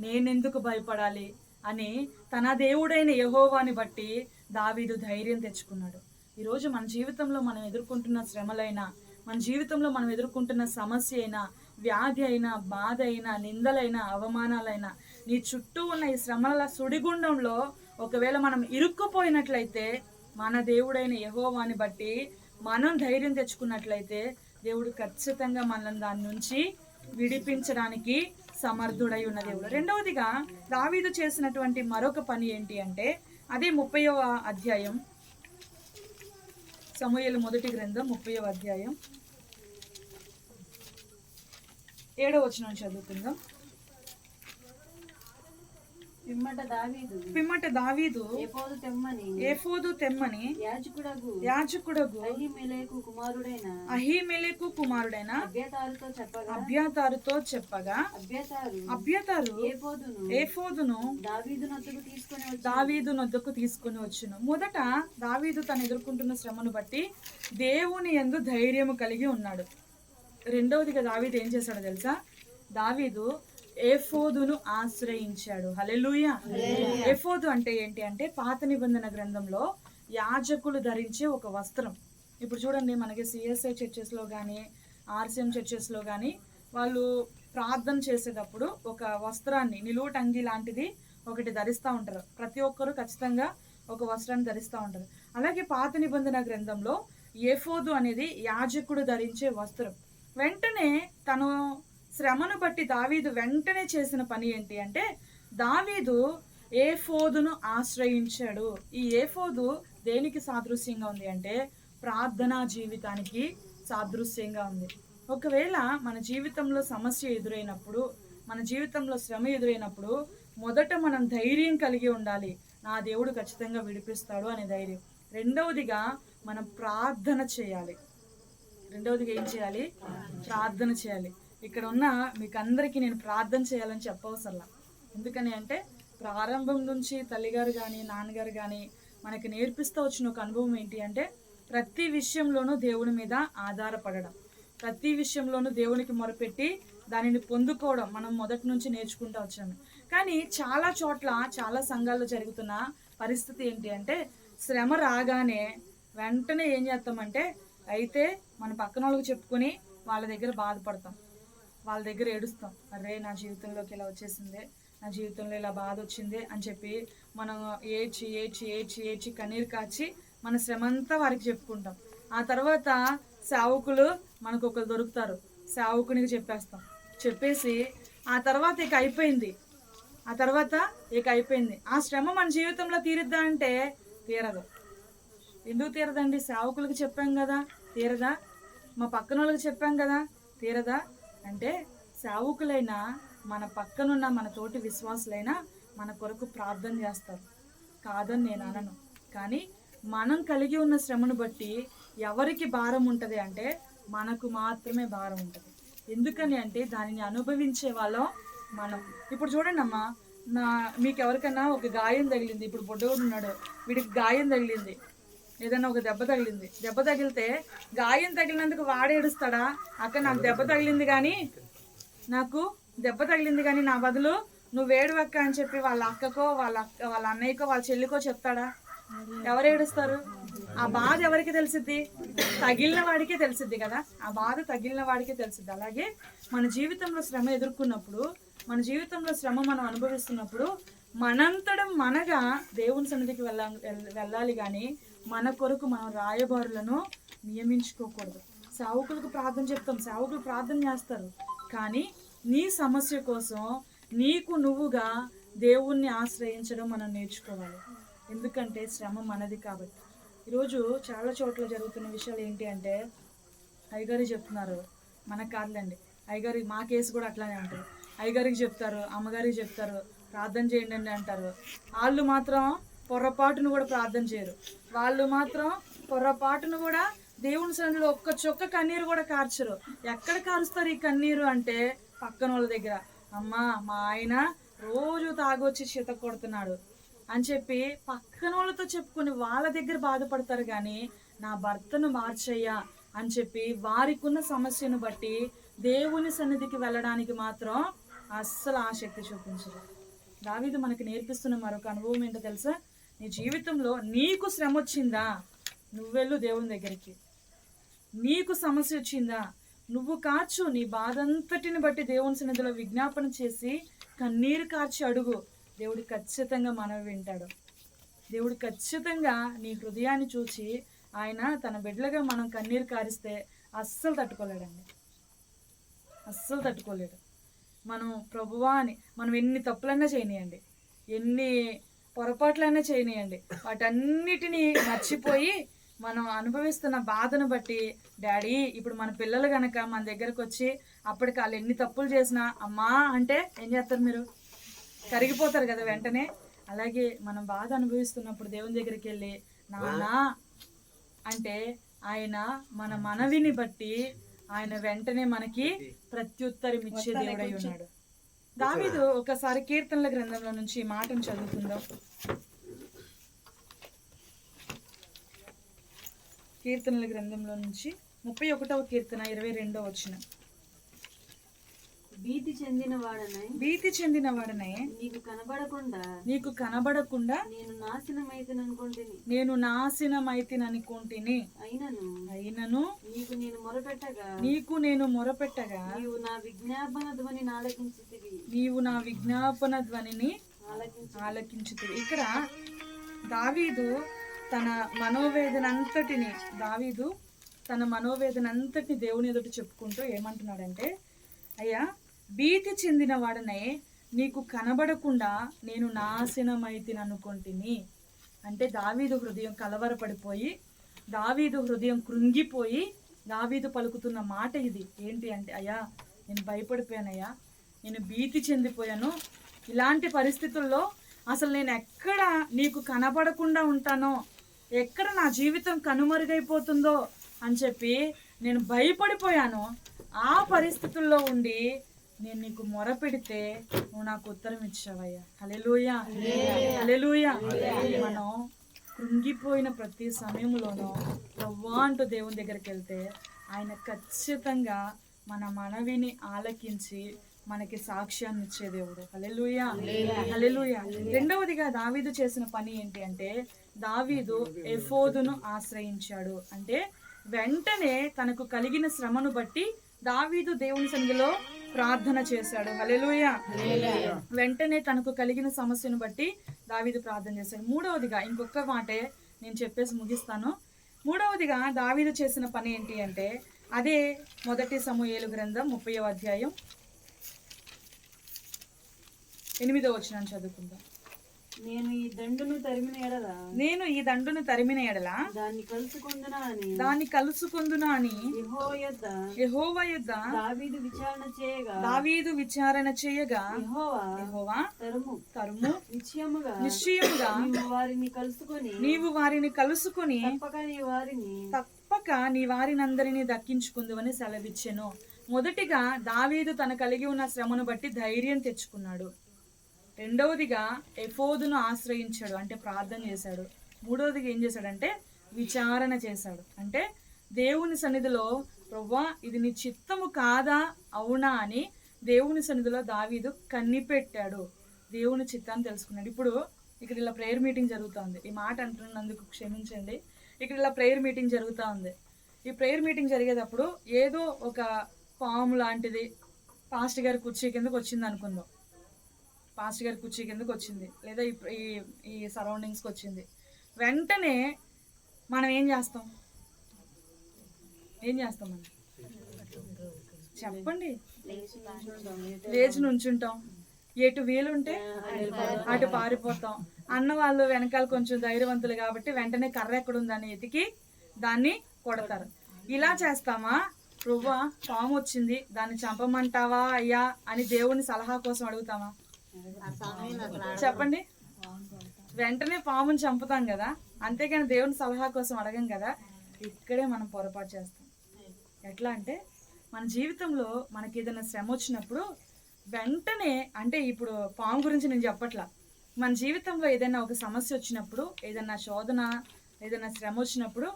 నేనెందుకు భయపడాలి అని తన దేవుడైన యెహోవాని బట్టి దావీదు ధైర్యం తెచ్చుకున్నాడు. ఈరోజు మన జీవితంలో మనం ఎదుర్కొంటున్న శ్రమలైనా, మన జీవితంలో మనం ఎదుర్కొంటున్న సమస్య అయినా, వ్యాధి అయినా, బాధ అయినా, నిందలైనా, అవమానాలైనా, నీ చుట్టూ ఉన్న ఈ శ్రమల సుడిగుండంలో ఒకవేళ మనం ఇరుక్కుపోయినట్లయితే మన దేవుడైన యెహోవాని బట్టి మనం ధైర్యం తెచ్చుకున్నట్లయితే దేవుడు ఖచ్చితంగా మనల్ని దాని నుంచి విడిపించడానికి సమర్థుడై ఉన్న దేవుడు. రెండవదిగా దావీదు చేసినటువంటి మరొక పని ఏంటి అంటే, అదే 30వ అధ్యాయం, సమూయేలు మొదటి గ్రంథం 30వ అధ్యాయం 7వ వచనం చదువుకుందాం. పిమ్మట దావీదు ఏఫోదు తెమ్మని యాజకుడగు అహీమెలెకు కుమారుడైన అబ్యాతారుతో చెప్పగా అబ్యాతారు ఏఫోదును దావీదు నొద్దకు తీసుకొని వచ్చును. మొదట దావీదు తను ఎదుర్కొంటున్న శ్రమను బట్టి దేవుని యందు ధైర్యము కలిగి ఉన్నాడు. రెండవదిగా దావీదు ఏం చేశాడో తెలుసా? దావీదు ఏఫోదును ఆశ్రయించాడు. హల్లెలూయా. ఏఫోదు అంటే ఏంటి అంటే పాత నిబంధన గ్రంథంలో యాజకులు ధరించే ఒక వస్త్రం. ఇప్పుడు చూడండి, మనకి సిఎస్ఐ చర్చెస్లో కానీ ఆర్సిఎం చర్చెస్లో కానీ వాళ్ళు ప్రార్థన చేసేటప్పుడు ఒక వస్త్రాన్ని, నిలువుటంగి లాంటిది ఒకటి ధరిస్తూ ఉంటారు. ప్రతి ఒక్కరు ఖచ్చితంగా ఒక వస్త్రాన్ని ధరిస్తూ ఉంటారు. అలాగే పాత నిబంధన గ్రంథంలో ఏఫోదు అనేది యాజకుడు ధరించే వస్త్రం. వెంటనే తను శ్రమను బట్టి దావీదు వెంటనే చేసిన పని ఏంటి అంటే దావీదు ఏఫోదును ఆశ్రయించాడు. ఈ ఏఫోదు దేనికి సాదృశ్యంగా ఉంది అంటే ప్రార్థనా జీవితానికి సాదృశ్యంగా ఉంది. ఒకవేళ మన జీవితంలో సమస్య ఎదురైనప్పుడు, మన జీవితంలో శ్రమ ఎదురైనప్పుడు మొదట మనం ధైర్యం కలిగి ఉండాలి. నా దేవుడు ఖచ్చితంగా విడిపిస్తాడు అనే ధైర్యం. రెండవదిగా మనం ప్రార్థన చేయాలి. రెండవదిగా ఏం చేయాలి? ప్రార్థన చేయాలి. ఇక్కడ ఉన్న మీకు అందరికీ నేను ప్రార్థన చేయాలని చెప్పవసరలా. ఎందుకని అంటే ప్రారంభం నుంచి తల్లిగారు కానీ నాన్నగారు కానీ మనకి నేర్పిస్తూ వచ్చిన ఒక అనుభవం ఏంటి అంటే ప్రతి విషయంలోనూ దేవుని మీద ఆధారపడడం, ప్రతి విషయంలోనూ దేవునికి మొరపెట్టి దానిని పొందుకోవడం మనం మొదటి నుంచి నేర్చుకుంటూ వచ్చాము. కానీ చాలా చోట్ల, చాలా సంఘాల్లో జరుగుతున్న పరిస్థితి ఏంటి అంటే శ్రమ రాగానే వెంటనే ఏం చేస్తామంటే అయితే మన పక్కన వాళ్ళకి చెప్పుకొని వాళ్ళ దగ్గర బాధపడతాం, వాళ్ళ దగ్గర ఏడుస్తాం. అరే నా జీవితంలోకి ఇలా వచ్చేసిందే, నా జీవితంలో ఇలా బాధ వచ్చిందే అని చెప్పి మనం ఏడ్చి ఏడ్చి ఏడ్చి ఏడ్చి కన్నీరు కాచి మన శ్రమ అంతా వారికి చెప్పుకుంటాం. ఆ తర్వాత సేవకులు మనకు ఒకరు దొరుకుతారు, సేవకునికి చెప్పేస్తాం. చెప్పేసి ఆ తర్వాత ఇక అయిపోయింది. ఆ శ్రమ మన జీవితంలో తీరుద్దా అంటే తీరదు. ఎందుకు తీరదండి? సేవకులకు చెప్పాం కదా, తీరదా? మా పక్కన వాళ్ళకి చెప్పాం కదా, తీరదా? అంటే సేవకులైనా మన పక్కనున్న మన తోటి విశ్వాసులైనా మన కొరకు ప్రార్థన చేస్తారు, కాదని నేను అనను. కానీ మనం కలిగి ఉన్న శ్రమను బట్టి ఎవరికి భారం ఉంటుంది అంటే మనకు మాత్రమే భారం ఉంటుంది. ఎందుకని అంటే దానిని అనుభవించే వాళ్ళం మనం. ఇప్పుడు చూడండి అమ్మా, మీకు ఎవరికైనా ఒక గాయం తగిలింది. ఇప్పుడు బొడ్డోడు ఉన్నాడు, వీడికి గాయం తగిలింది, ఏదైనా ఒక దెబ్బ తగిలితే గాయం తగిలినందుకు వాడు ఏడుస్తాడా? అక్క నాకు దెబ్బ తగిలింది కానీ నా బదులు నువ్వు ఏడువక్క అని చెప్పి వాళ్ళ అక్కకో వాళ్ళ అన్నయ్యకో వాళ్ళ చెల్లికో చెప్తాడా? ఎవరు ఏడుస్తారు? ఆ బాధ ఎవరికి తెలిసిద్ది? తగిలిన వాడికే తెలిసిద్ది కదా, ఆ బాధ తగిలిన వాడికే తెలిసిద్ది. అలాగే మన జీవితంలో శ్రమ ఎదుర్కొన్నప్పుడు, మన జీవితంలో శ్రమ మనం అనుభవిస్తున్నప్పుడు మనగా దేవుని సన్నిధికి వెళ్ళాలి కానీ మన కొరకు మనం రాయబారులను నియమించుకోకూడదు. సేవకులకు ప్రార్థన చెప్తాం, సేవకులు ప్రార్థన చేస్తారు, కానీ నీ సమస్య కోసం నీకు నువ్వుగా దేవుణ్ణి ఆశ్రయించడం మనం నేర్చుకోవాలి. ఎందుకంటే శ్రమ మనది కాబట్టి. ఈరోజు చాలా చోట్ల జరుగుతున్న విషయాలు ఏంటి అంటే, అయ్యగారికి చెప్తున్నారు, మనకు కాదులేండి, అయ్యగారికి మా కేసు కూడా అట్లానే ఉంటుంది. అయ్యగారికి చెప్తారు, అమ్మగారికి చెప్తారు, ప్రార్థన చేయండి అంటారు. వాళ్ళు మాత్రం పొరపాటును కూడా ప్రార్థన చేయరు. వాళ్ళు మాత్రం పొరపాటును కూడా దేవుని సన్నిధిలో ఒక్క చొక్క కన్నీరు కూడా కార్చరు. ఎక్కడ కారుస్తారు ఈ కన్నీరు అంటే పక్కన వాళ్ళ దగ్గర. అమ్మా, మా ఆయన రోజు తాగొచ్చి చిత కొడుతున్నాడు అని చెప్పి పక్కన వాళ్ళతో చెప్పుకొని వాళ్ళ దగ్గర బాధపడతారు. కానీ నా భర్తను మార్చయ్యా అని చెప్పి వారికి ఉన్న సమస్యను బట్టి దేవుని సన్నిధికి వెళ్ళడానికి మాత్రం అస్సలు ఆసక్తి చూపించరు. దావీదు మనకి నేర్పిస్తున్న మరొక అనుభవం ఏంటో తెలుసా? నీ జీవితంలో నీకు శ్రమ వచ్చిందా, నువ్వెళ్ళు దేవుని దగ్గరికి. నీకు సమస్య వచ్చిందా, నువ్వు కార్చు. నీ బాధంతటిని బట్టి దేవుని సన్నిధిలో విజ్ఞాపన చేసి కన్నీరు కార్చి అడుగు. దేవుడు ఖచ్చితంగా మనవి వింటాడు. దేవుడు ఖచ్చితంగా నీ హృదయాన్ని చూసి ఆయన తన బిడ్డలుగా మనం కన్నీరు కారిస్తే అస్సలు తట్టుకోలేడండి, అస్సలు తట్టుకోలేడు. మనం ప్రభువా అని మనం ఎన్ని తప్పులైనా చేయనియండి, ఎన్ని పొరపాట్లైనా చేయనియండి, వాటన్నిటినీ మర్చిపోయి మనం అనుభవిస్తున్న బాధను బట్టి డాడీ, ఇప్పుడు మన పిల్లలు కనుక మన దగ్గరకు వచ్చి అప్పటికి వాళ్ళు ఎన్ని తప్పులు చేసినా అమ్మా అంటే ఏం చేస్తారు? మీరు కరిగిపోతారు కదా వెంటనే. అలాగే మనం బాధ అనుభవిస్తున్నప్పుడు దేవుని దగ్గరికి వెళ్ళి నానా అంటే ఆయన మన మనవిని బట్టి ఆయన వెంటనే మనకి ప్రత్యుత్తరం ఇచ్చే దేవుడై ఉన్నాడు. దావీదు ఒకసారి కీర్తనల గ్రంథంలో నుంచి ఈ మాటను చదువుకుందాం. కీర్తనల గ్రంథంలో నుంచి 31వ కీర్తన 22వ వచనం. భీతి చెందిన వాడనే నీకు కనబడకుండా నేను నాశనమైతిననుకొంటిని. అయినను నీకు నేను మొరపెట్టగా నీవు నా విజ్ఞాపన ధ్వనిని ఆలకించుతివి. ఇక్కడ దావీదు తన మనోవేదనంతటిని దేవుని ఎదుట చెప్పుకుంటూ ఏమంటున్నాడంటే, అయ్యా, భీతి చెందిన వాడనే నీకు కనబడకుండా నేను నాశనమైతిననుకొంటిని. అంటే దావీదు హృదయం కలవరపడిపోయి, దావీదు హృదయం కృంగిపోయి దావీదు పలుకుతున్న మాట ఇది. ఏంటి అంటే, అయ్యా, నేను భయపడిపోయానయ్యా, నేను భీతి చెందిపోయాను. ఇలాంటి పరిస్థితుల్లో అసలు నేను ఎక్కడ నీకు కనబడకుండా ఉంటానో, ఎక్కడ నా జీవితం కనుమరుగైపోతుందో అని చెప్పి నేను భయపడిపోయాను. ఆ పరిస్థితుల్లో ఉండి నేను నీకు మొరపెడితే నువ్వు నాకు ఉత్తరం ఇచ్చావయ్యా. హల్లెలూయా, హల్లెలూయా. మనం కృంగిపోయిన ప్రతి సమయంలోనూ ప్రవ్వా అంటూ దేవుని దగ్గరికి వెళ్తే ఆయన ఖచ్చితంగా మన మనవిని ఆలకించి మనకి సాక్ష్యాన్ని ఇచ్చే దేవుడు. హల్లెలూయా, హల్లెలూయా. రెండవదిగా దావీదు చేసిన పని ఏంటి అంటే, దావీదు ఎఫోదును ఆశ్రయించాడు. అంటే వెంటనే తనకు కలిగిన శ్రమను బట్టి దావీదు దేవుని సన్నిధిలో ప్రార్థన చేశాడు. హల్లెలూయా. వెంటనే తనకు కలిగిన సమస్యను బట్టి దావీదు ప్రార్థన చేశాడు. మూడవదిగా ఇంకొక మాటే, నేను చెప్పేసి ముగిస్తాను. మూడవదిగా దావీదు చేసిన పని ఏంటి అంటే అదే 1 సమూయేలు గ్రంథం 30వ అధ్యాయం 8వ వచనం చదువుకుందాం. నేను ఈ దండును తరిమిన ఎడల దాన్ని కలుసుకొందునా అని యెహోవా యొద్ద దావీదు విచారణ చేయగా యెహోవా తరుము నిశ్చయముగా నీవు వారిని కలుసుకొని తప్పక నీ వారినందరినీ దక్కించుకుందువని సెలవిచ్చెను. మొదటిగా దావీదు తన కలిగి ఉన్న శ్రమను బట్టి ధైర్యం తెచ్చుకున్నాడు. రెండవదిగా ఎఫోదును ఆశ్రయించాడు, అంటే ప్రార్థన చేశాడు. మూడవదిగా ఏం చేశాడంటే విచారణ చేశాడు, అంటే దేవుని సన్నిధిలో ప్రభువా ఇది నీ చిత్తము కాదా అవునా అని దేవుని సన్నిధిలో దావీదు కనిపెట్టాడు, దేవుని చిత్తాన్ని తెలుసుకున్నాడు. ఇప్పుడు ఇక్కడ ఇలా ప్రేయర్ మీటింగ్ జరుగుతుంది. ఈ మాట అంటున్నందుకు క్షమించండి. ఇక్కడ ఇలా ప్రేయర్ మీటింగ్ జరుగుతూ ఉంది. ఈ ప్రేయర్ మీటింగ్ జరిగేటప్పుడు ఏదో ఒక పాము లాంటిది పాస్టర్ గారి కుర్చీ కిందకు వచ్చింది అనుకుందాం. పాస్టర్ గారి కుర్చీ కిందకు వచ్చింది, లేదా ఈ సరౌండింగ్స్కి వచ్చింది. వెంటనే మనం ఏం చేస్తాం మనం చెప్పండి? లేచి నుంచుంటాం, ఎటు వీలుంటే అటు పారిపోతాం. అన్న వాళ్ళు వెనకాల కొంచెం ధైర్యవంతులు కాబట్టి వెంటనే కర్ర ఎక్కడుందని ఎతికి దాన్ని కొడతారు. ఇలా చేస్తామా? ప్రభువా పాము వచ్చింది, దాన్ని చంపమంటావా అయ్యా అని దేవుని సలహా కోసం అడుగుతామా? చెప్పండి. వెంటనే పాముని చంపుతాం కదా, అంతేకాని దేవుని సలహా కోసం అడగం కదా. ఇక్కడే మనం పొరపాటు చేస్తాం. ఎట్లా అంటే మన జీవితంలో మనకి ఏదైనా శ్రమ వచ్చినప్పుడు వెంటనే, అంటే ఇప్పుడు పాము గురించి నేను చెప్పట్లా, మన జీవితంలో ఏదైనా ఒక సమస్య వచ్చినప్పుడు, ఏదైనా శోధన, ఏదైనా శ్రమ వచ్చినప్పుడు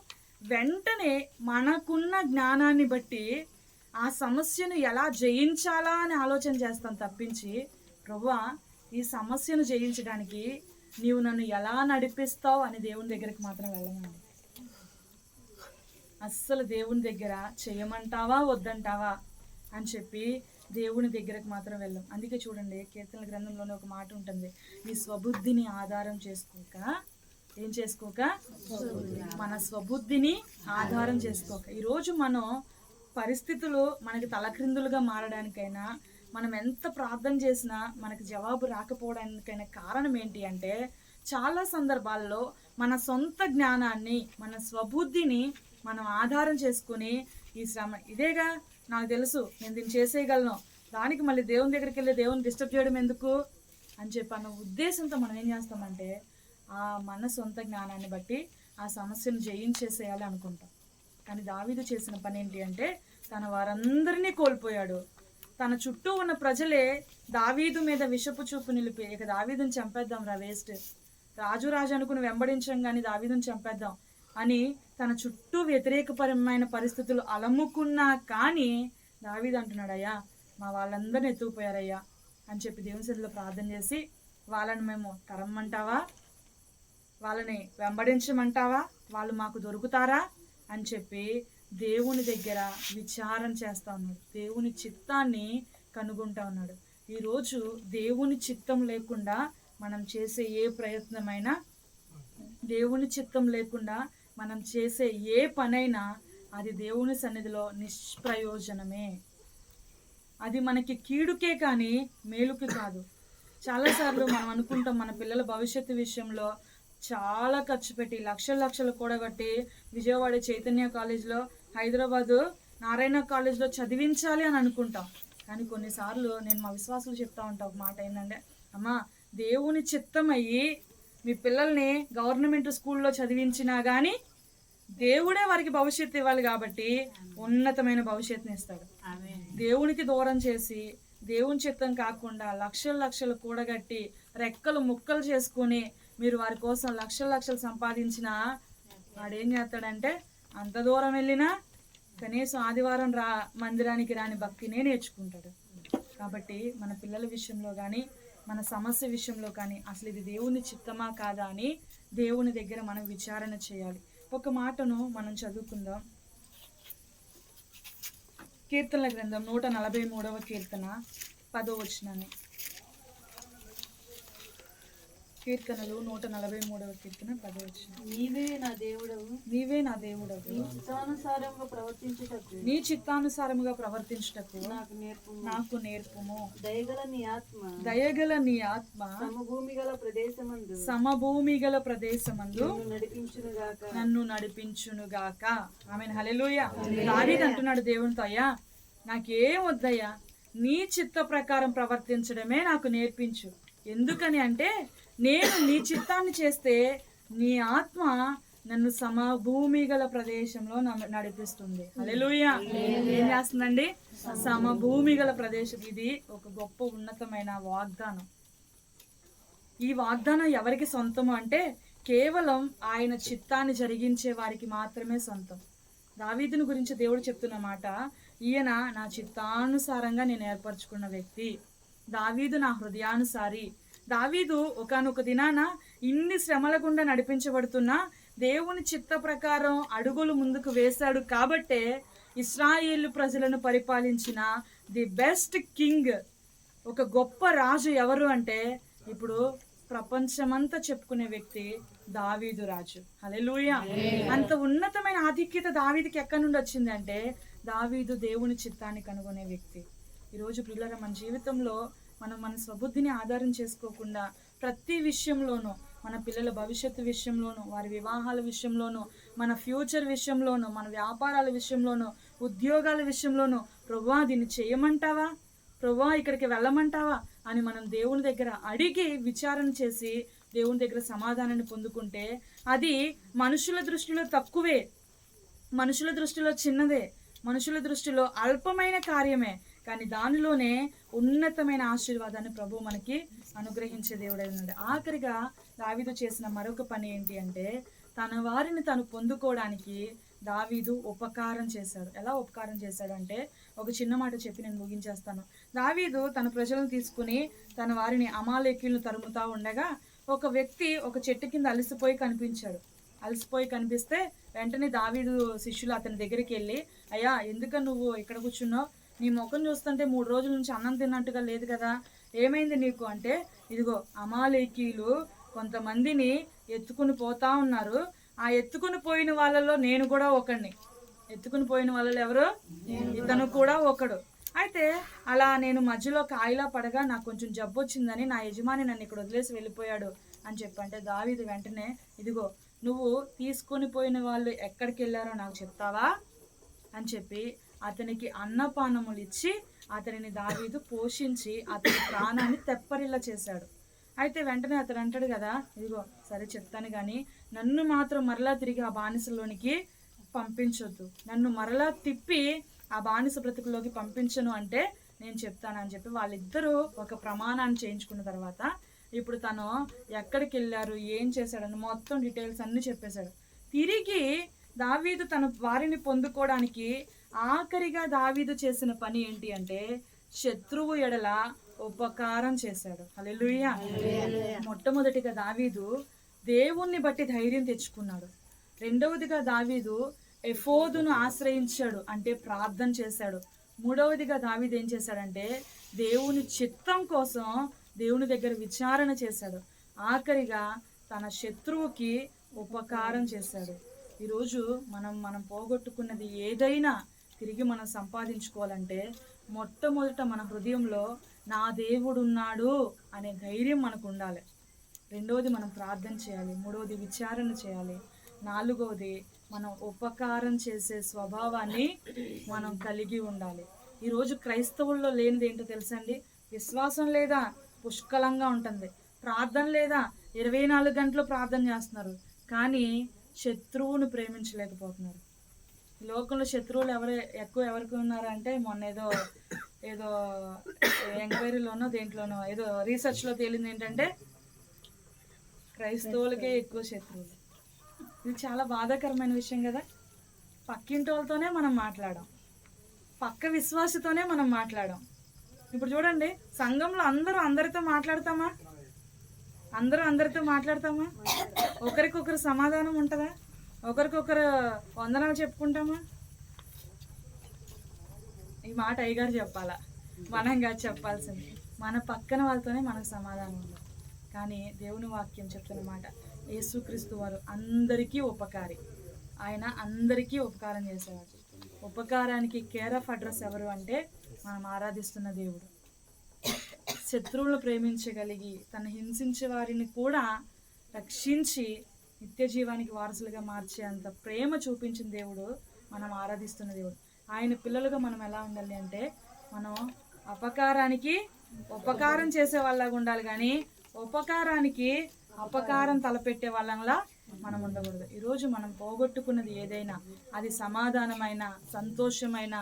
వెంటనే మనకున్న జ్ఞానాన్ని బట్టి ఆ సమస్యను ఎలా జయించాలా అని ఆలోచన చేస్తాం తప్పించి, ప్రభువా ఈ సమస్యను జయించడానికి నీవు నన్ను ఎలా నడిపిస్తావు అని దేవుని దగ్గరికి మాత్రం వెళ్ళమండి. అస్సలు దేవుని దగ్గర చేయమంటావా వద్దంటావా అని చెప్పి దేవుని దగ్గరకు మాత్రం వెళ్ళాం. అందుకే చూడండి, కీర్తనల గ్రంథంలోనే ఒక మాట ఉంటుంది, నీ స్వబుద్ధిని ఆధారం చేసుకోక, ఏం చేసుకోక, మన స్వబుద్ధిని ఆధారం చేసుకోక. ఈరోజు మనం పరిస్థితులు మనకి తలక్రిందులుగా మారడానికైనా, మనం ఎంత ప్రార్థన చేసినా మనకు జవాబు రాకపోవడానికైనా కారణం ఏంటి అంటే, చాలా సందర్భాల్లో మన సొంత జ్ఞానాన్ని, మన స్వబుద్ధిని మనం ఆధారం చేసుకుని ఈ శ్రమ ఇదేగా, నాకు తెలుసు నేను దీన్ని చేసేయగలను, దానికి మళ్ళీ దేవుని దగ్గరికి వెళ్ళి దేవుని డిస్టర్బ్ చేయడం ఎందుకు అని చెప్పి అన్న ఉద్దేశంతో మనం ఏం చేస్తామంటే మన సొంత జ్ఞానాన్ని బట్టి ఆ సమస్యను జయించేసేయాలి అనుకుంటాం. కానీ దావీదు చేసిన పని ఏంటి అంటే తన వారందరినీ కోల్పోయాడు. తన చుట్టూ ఉన్న ప్రజలే దావీదు మీద విషపు చూపు నిలిపి, ఇక దావీదుని చంపేద్దాం రా, వేస్ట్, రాజు అనుకుని వెంబడించాం కానీ దావీదుని చంపేద్దాం అని తన చుట్టూ వ్యతిరేకపరమైన పరిస్థితులు అలముకున్నా కానీ దావీదు అంటున్నాడు, అయ్యా మా వాళ్ళందరినీ ఎత్తుకుపోయారయ్యా అని చెప్పి దేవుని సన్నిధిలో ప్రార్థన చేసి, వాళ్ళని మేము తరమ్మంటావా, వాళ్ళని వెంబడించమంటావా, వాళ్ళు మాకు దొరుకుతారా అని చెప్పి దేవుని దగ్గర విచారణ చేస్తూ ఉన్నాడు, దేవుని చిత్తాన్ని కనుగొంటా ఉన్నాడు. ఈరోజు దేవుని చిత్తం లేకుండా మనం చేసే ఏ ప్రయత్నమైనా, దేవుని చిత్తం లేకుండా మనం చేసే ఏ పనైనా అది దేవుని సన్నిధిలో నిష్ప్రయోజనమే. అది మనకి కీడుకే కానీ మేలుకి కాదు. చాలాసార్లు మనం అనుకుంటాం మన పిల్లల భవిష్యత్తు విషయంలో చాలా ఖర్చు పెట్టి లక్షలు కూడగట్టి విజయవాడ చైతన్య కాలేజ్లో, హైదరాబాదు నారాయణ కాలేజ్లో చదివించాలి అని అనుకుంటాం. కానీ కొన్నిసార్లు నేను మా విశ్వాసులు చెప్తా ఉంటా ఒక మాట ఏంటంటే, అమ్మా దేవుని చిత్తం అయ్యి మీ పిల్లల్ని గవర్నమెంట్ స్కూల్లో చదివించినా కానీ దేవుడే వారికి భవిష్యత్తు ఇవ్వాలి కాబట్టి ఉన్నతమైన భవిష్యత్తుని ఇస్తాడు. దేవునికి దూరం చేసి దేవుని చిత్తం కాకుండా లక్షలు కూడగట్టి రెక్కలు ముక్కలు చేసుకుని మీరు వారి కోసం లక్షలు సంపాదించినా వాడేం చేస్తాడంటే అంత దూరం వెళ్ళినా కనీసం ఆదివారం మందిరానికి రాని భక్తినే నేర్చుకుంటాడు. కాబట్టి మన పిల్లల విషయంలో కానీ మన సమస్య విషయంలో కానీ అసలు ఇది దేవుని చిత్తమా కాదా అని దేవుని దగ్గర మనం విచారణ చేయాలి. ఒక మాటను మనం చదువుకుందాం. కీర్తనల గ్రంథం 143వ కీర్తన 10వ వచనాన్ని. కీర్తనలు 143వ కీర్తన 10వ వచనం. నీవే నా దేవుడవు, నీవే నా దేవుడవు, నీ చిత్తానుసారంగా ప్రవర్తించుటకు నీ చిత్తానుసారముగా ప్రవర్తించుటకు నాకు నేర్పుము. నాకు నేర్పుము. దయగల నీ ఆత్మ దయగల నీ ఆత్మ సమభూమి గల ప్రదేశమందు సమభూమి గల ప్రదేశమందు నన్ను నడిపించునుగాక. నన్ను నడిపించునుగాక. ఆమెన్. హల్లెలూయా. దావీదు అంటున్నాడు దేవునితో, అయ్యా నాకేం వద్దయ్యా, నీ చిత్త ప్రకారం ప్రవర్తించడమే నాకు నేర్పించు. ఎందుకని అంటే నేను నీ చిత్తాన్ని చేస్తే నీ ఆత్మ నన్ను సమభూమి గల ప్రదేశంలో నడిపిస్తుంది. హల్లెలూయా. ఏం చేస్తుందండి? సమభూమి గల ప్రదేశం. ఇది ఒక గొప్ప ఉన్నతమైన వాగ్దానం. ఈ వాగ్దానం ఎవరికి సొంతము అంటే కేవలం ఆయన చిత్తాన్ని జరిగించే వారికి మాత్రమే సొంతం. దావీదుని గురించి దేవుడు చెప్తున్న మాట, ఈయన నా చిత్తానుసారంగా నేను ఏర్పరచుకున్న వ్యక్తి. దావీదు నా హృదయానుసారి. దావీదు ఒకానొక దినాన ఇన్ని శ్రమల గుండా నడిపించబడుతున్నా దేవుని చిత్త ప్రకారం అడుగులు ముందుకు వేశాడు కాబట్టే ఇశ్రాయేలు ప్రజలను పరిపాలించిన ది బెస్ట్ కింగ్, ఒక గొప్ప రాజు ఎవరు అంటే ఇప్పుడు ప్రపంచమంతా చెప్పుకునే వ్యక్తి దావీదు రాజు. హల్లెలూయా. అంత ఉన్నతమైన ఆధిక్యత దావీదుకి ఎక్కడి నుండి వచ్చింది అంటే దావీదు దేవుని చిత్తాన్ని కనుగొనే వ్యక్తి. ఈరోజు పిల్లల మన జీవితంలో మన స్వబుద్ధిని ఆధారం చేసుకోకుండా ప్రతి విషయంలోనూ, మన పిల్లల భవిష్యత్తు విషయంలోనూ, వారి వివాహాల విషయంలోనూ, మన ఫ్యూచర్ విషయంలోనూ, మన వ్యాపారాల విషయంలోనూ, ఉద్యోగాల విషయంలోనూ, ప్రభువా దీన్ని చేయమంటావా, ప్రభువా ఇక్కడికి వెళ్ళమంటావా అని మనం దేవుని దగ్గర అడిగి విచారణ చేసి దేవుని దగ్గర సమాధానాన్ని పొందుకుంటే అది మనుషుల దృష్టిలో తక్కువే, మనుషుల దృష్టిలో చిన్నదే, మనుషుల దృష్టిలో అల్పమైన కార్యమే, కానీ దానిలోనే ఉన్నతమైన ఆశీర్వాదాన్ని ప్రభు మనకి అనుగ్రహించే దేవుడై ఉన్నాడు. ఆఖరిగా దావీదు చేసిన మరొక పని ఏంటి అంటే తన వారిని తను పొందుకోవడానికి దావీదు ఉపకారం చేశాడు. ఎలా ఉపకారం చేశాడు అంటే ఒక చిన్న మాట చెప్పి నేను ముగించేస్తాను. దావీదు తన ప్రజలను తీసుకుని తన వారిని అమాలేకీయులను తరుముతా ఉండగా ఒక వ్యక్తి ఒక చెట్టు కింద అలసిపోయి కనిపిస్తే వెంటనే దావీదు శిష్యులు అతని దగ్గరికి వెళ్ళి, అయ్యా ఎందుకని నువ్వు ఇక్కడ కూర్చున్నావు, నీ ముఖం చూస్తుంటే 3 రోజుల నుంచి అన్నం తిన్నట్టుగా లేదు కదా, ఏమైంది నీకు అంటే, ఇదిగో అమాలేకీయులు కొంతమందిని ఎత్తుకుని పోతా ఉన్నారు, ఆ ఎత్తుకుని పోయిన వాళ్ళలో నేను కూడా ఒకడిని. ఎత్తుకుని పోయిన వాళ్ళలో ఎవరు? ఇతను కూడా ఒకడు. అయితే అలా నేను మధ్యలో కాయిలా పడగా నాకు కొంచెం జబ్బు వచ్చిందని నా యజమాని నన్ను ఇక్కడ వదిలేసి వెళ్ళిపోయాడు అని చెప్పంటే దావీదు వెంటనే, ఇదిగో నువ్వు తీసుకొని పోయిన వాళ్ళు ఎక్కడికి వెళ్ళారో నాకు చెప్తావా అని చెప్పి అతనికి అన్నపానములు ఇచ్చి అతనిని దావీదు పోషించి అతని ప్రాణాన్ని తెప్పరిల్లా చేశాడు. అయితే వెంటనే అతను అంటాడు కదా, ఇదిగో సరే చెప్తాను కానీ నన్ను మాత్రం మరలా తిరిగి ఆ బానిసలోనికి పంపించొద్దు, నన్ను మరలా తిప్పి ఆ బానిస బ్రతుకులోకి పంపించను అంటే నేను చెప్తానని చెప్పి వాళ్ళిద్దరూ ఒక ప్రమాణాన్ని చేయించుకున్న తర్వాత ఇప్పుడు తను ఎక్కడికి వెళ్ళారు, ఏం చేశాడని మొత్తం డీటెయిల్స్ అన్నీ చెప్పేశాడు. తిరిగి దావీదు తన వారిని పొందుకోవడానికి ఆఖరిగా దావీదు చేసిన పని ఏంటి అంటే శత్రువు ఎడల ఉపకారం చేశాడు. హల్లెలూయా. మొట్టమొదటిగా దావీదు దేవుణ్ణి బట్టి ధైర్యం తెచ్చుకున్నాడు. రెండవదిగా దావీదు ఎఫోదును ఆశ్రయించాడు, అంటే ప్రార్థన చేశాడు. మూడవదిగా దావీదు ఏం చేశాడంటే దేవుని చిత్తం కోసం దేవుని దగ్గర విచారణ చేశాడు. ఆఖరిగా తన శత్రువుకి ఉపకారం చేశాడు. ఈరోజు మనం పోగొట్టుకున్నది ఏదైనా తిరిగి మనం సంపాదించుకోవాలంటే మొట్టమొదట మన హృదయంలో నా దేవుడు ఉన్నాడు అనే ధైర్యం మనకు ఉండాలి. రెండవది మనం ప్రార్థన చేయాలి. మూడవది విచారణ చేయాలి. నాలుగవది మనం ఉపకారం చేసే స్వభావాన్ని మనం కలిగి ఉండాలి. ఈరోజు క్రైస్తవుల్లో లేనిది ఏంటో తెలుసండి, విశ్వాసం లేదా పుష్కలంగా ఉంటుంది, ప్రార్థన లేదా 24 గంటలు ప్రార్థన చేస్తున్నారు, కానీ శత్రువును ప్రేమించలేకపోతున్నారు. ఈ లోకంలో శత్రువులు ఎవరికి ఉన్నారంటే మొన్న ఏదో ఎంక్వైరీలోనో దేంట్లోనో ఏదో రీసెర్చ్లో తేలింది ఏంటంటే క్రైస్తవులకే ఎక్కువ శత్రువులు. ఇది చాలా బాధాకరమైన విషయం కదా. పక్కింటి వాళ్ళతోనే మనం మాట్లాడాం, పక్క విశ్వాసతోనే మనం మాట్లాడాం. ఇప్పుడు చూడండి, సంఘంలో అందరితో మాట్లాడతామా? అందరితో మాట్లాడతామా? ఒకరికొకరు సమాధానం ఉంటుందా? ఒకరికొకరు వందనాలు చెప్పుకుంటామా? ఈ మాట అయ్యగారు చెప్పాలా, మనం కాదు చెప్పాల్సింది. మన పక్కన వాళ్ళతోనే మనకు సమాధానం ఉంది. కానీ దేవుని వాక్యం చెప్తున్నమాట, యేసుక్రీస్తు వారు అందరికీ ఉపకారి. ఆయన అందరికీ ఉపకారం చేసేవాడు. ఉపకారానికి కేర్ ఆఫ్ అడ్రస్ ఎవరు అంటే మనం ఆరాధిస్తున్న దేవుడు. శత్రువులను ప్రేమించగలిగి తను హింసించే వారిని కూడా రక్షించి నిత్య జీవానికి వారసులుగా మార్చే అంత ప్రేమ చూపించిన దేవుడు మనం ఆరాధిస్తున్న దేవుడు. ఆయన పిల్లలుగా మనం ఎలా ఉండాలి అంటే మనం అపకారానికి ఉపకారం చేసే వాళ్ళగా ఉండాలి, కానీ ఉపకారానికి అపకారం తలపెట్టే వాళ్ళంలా మనం ఉండకూడదు. ఈరోజు మనం పోగొట్టుకున్నది ఏదైనా, అది సమాధానమైన, సంతోషమైన,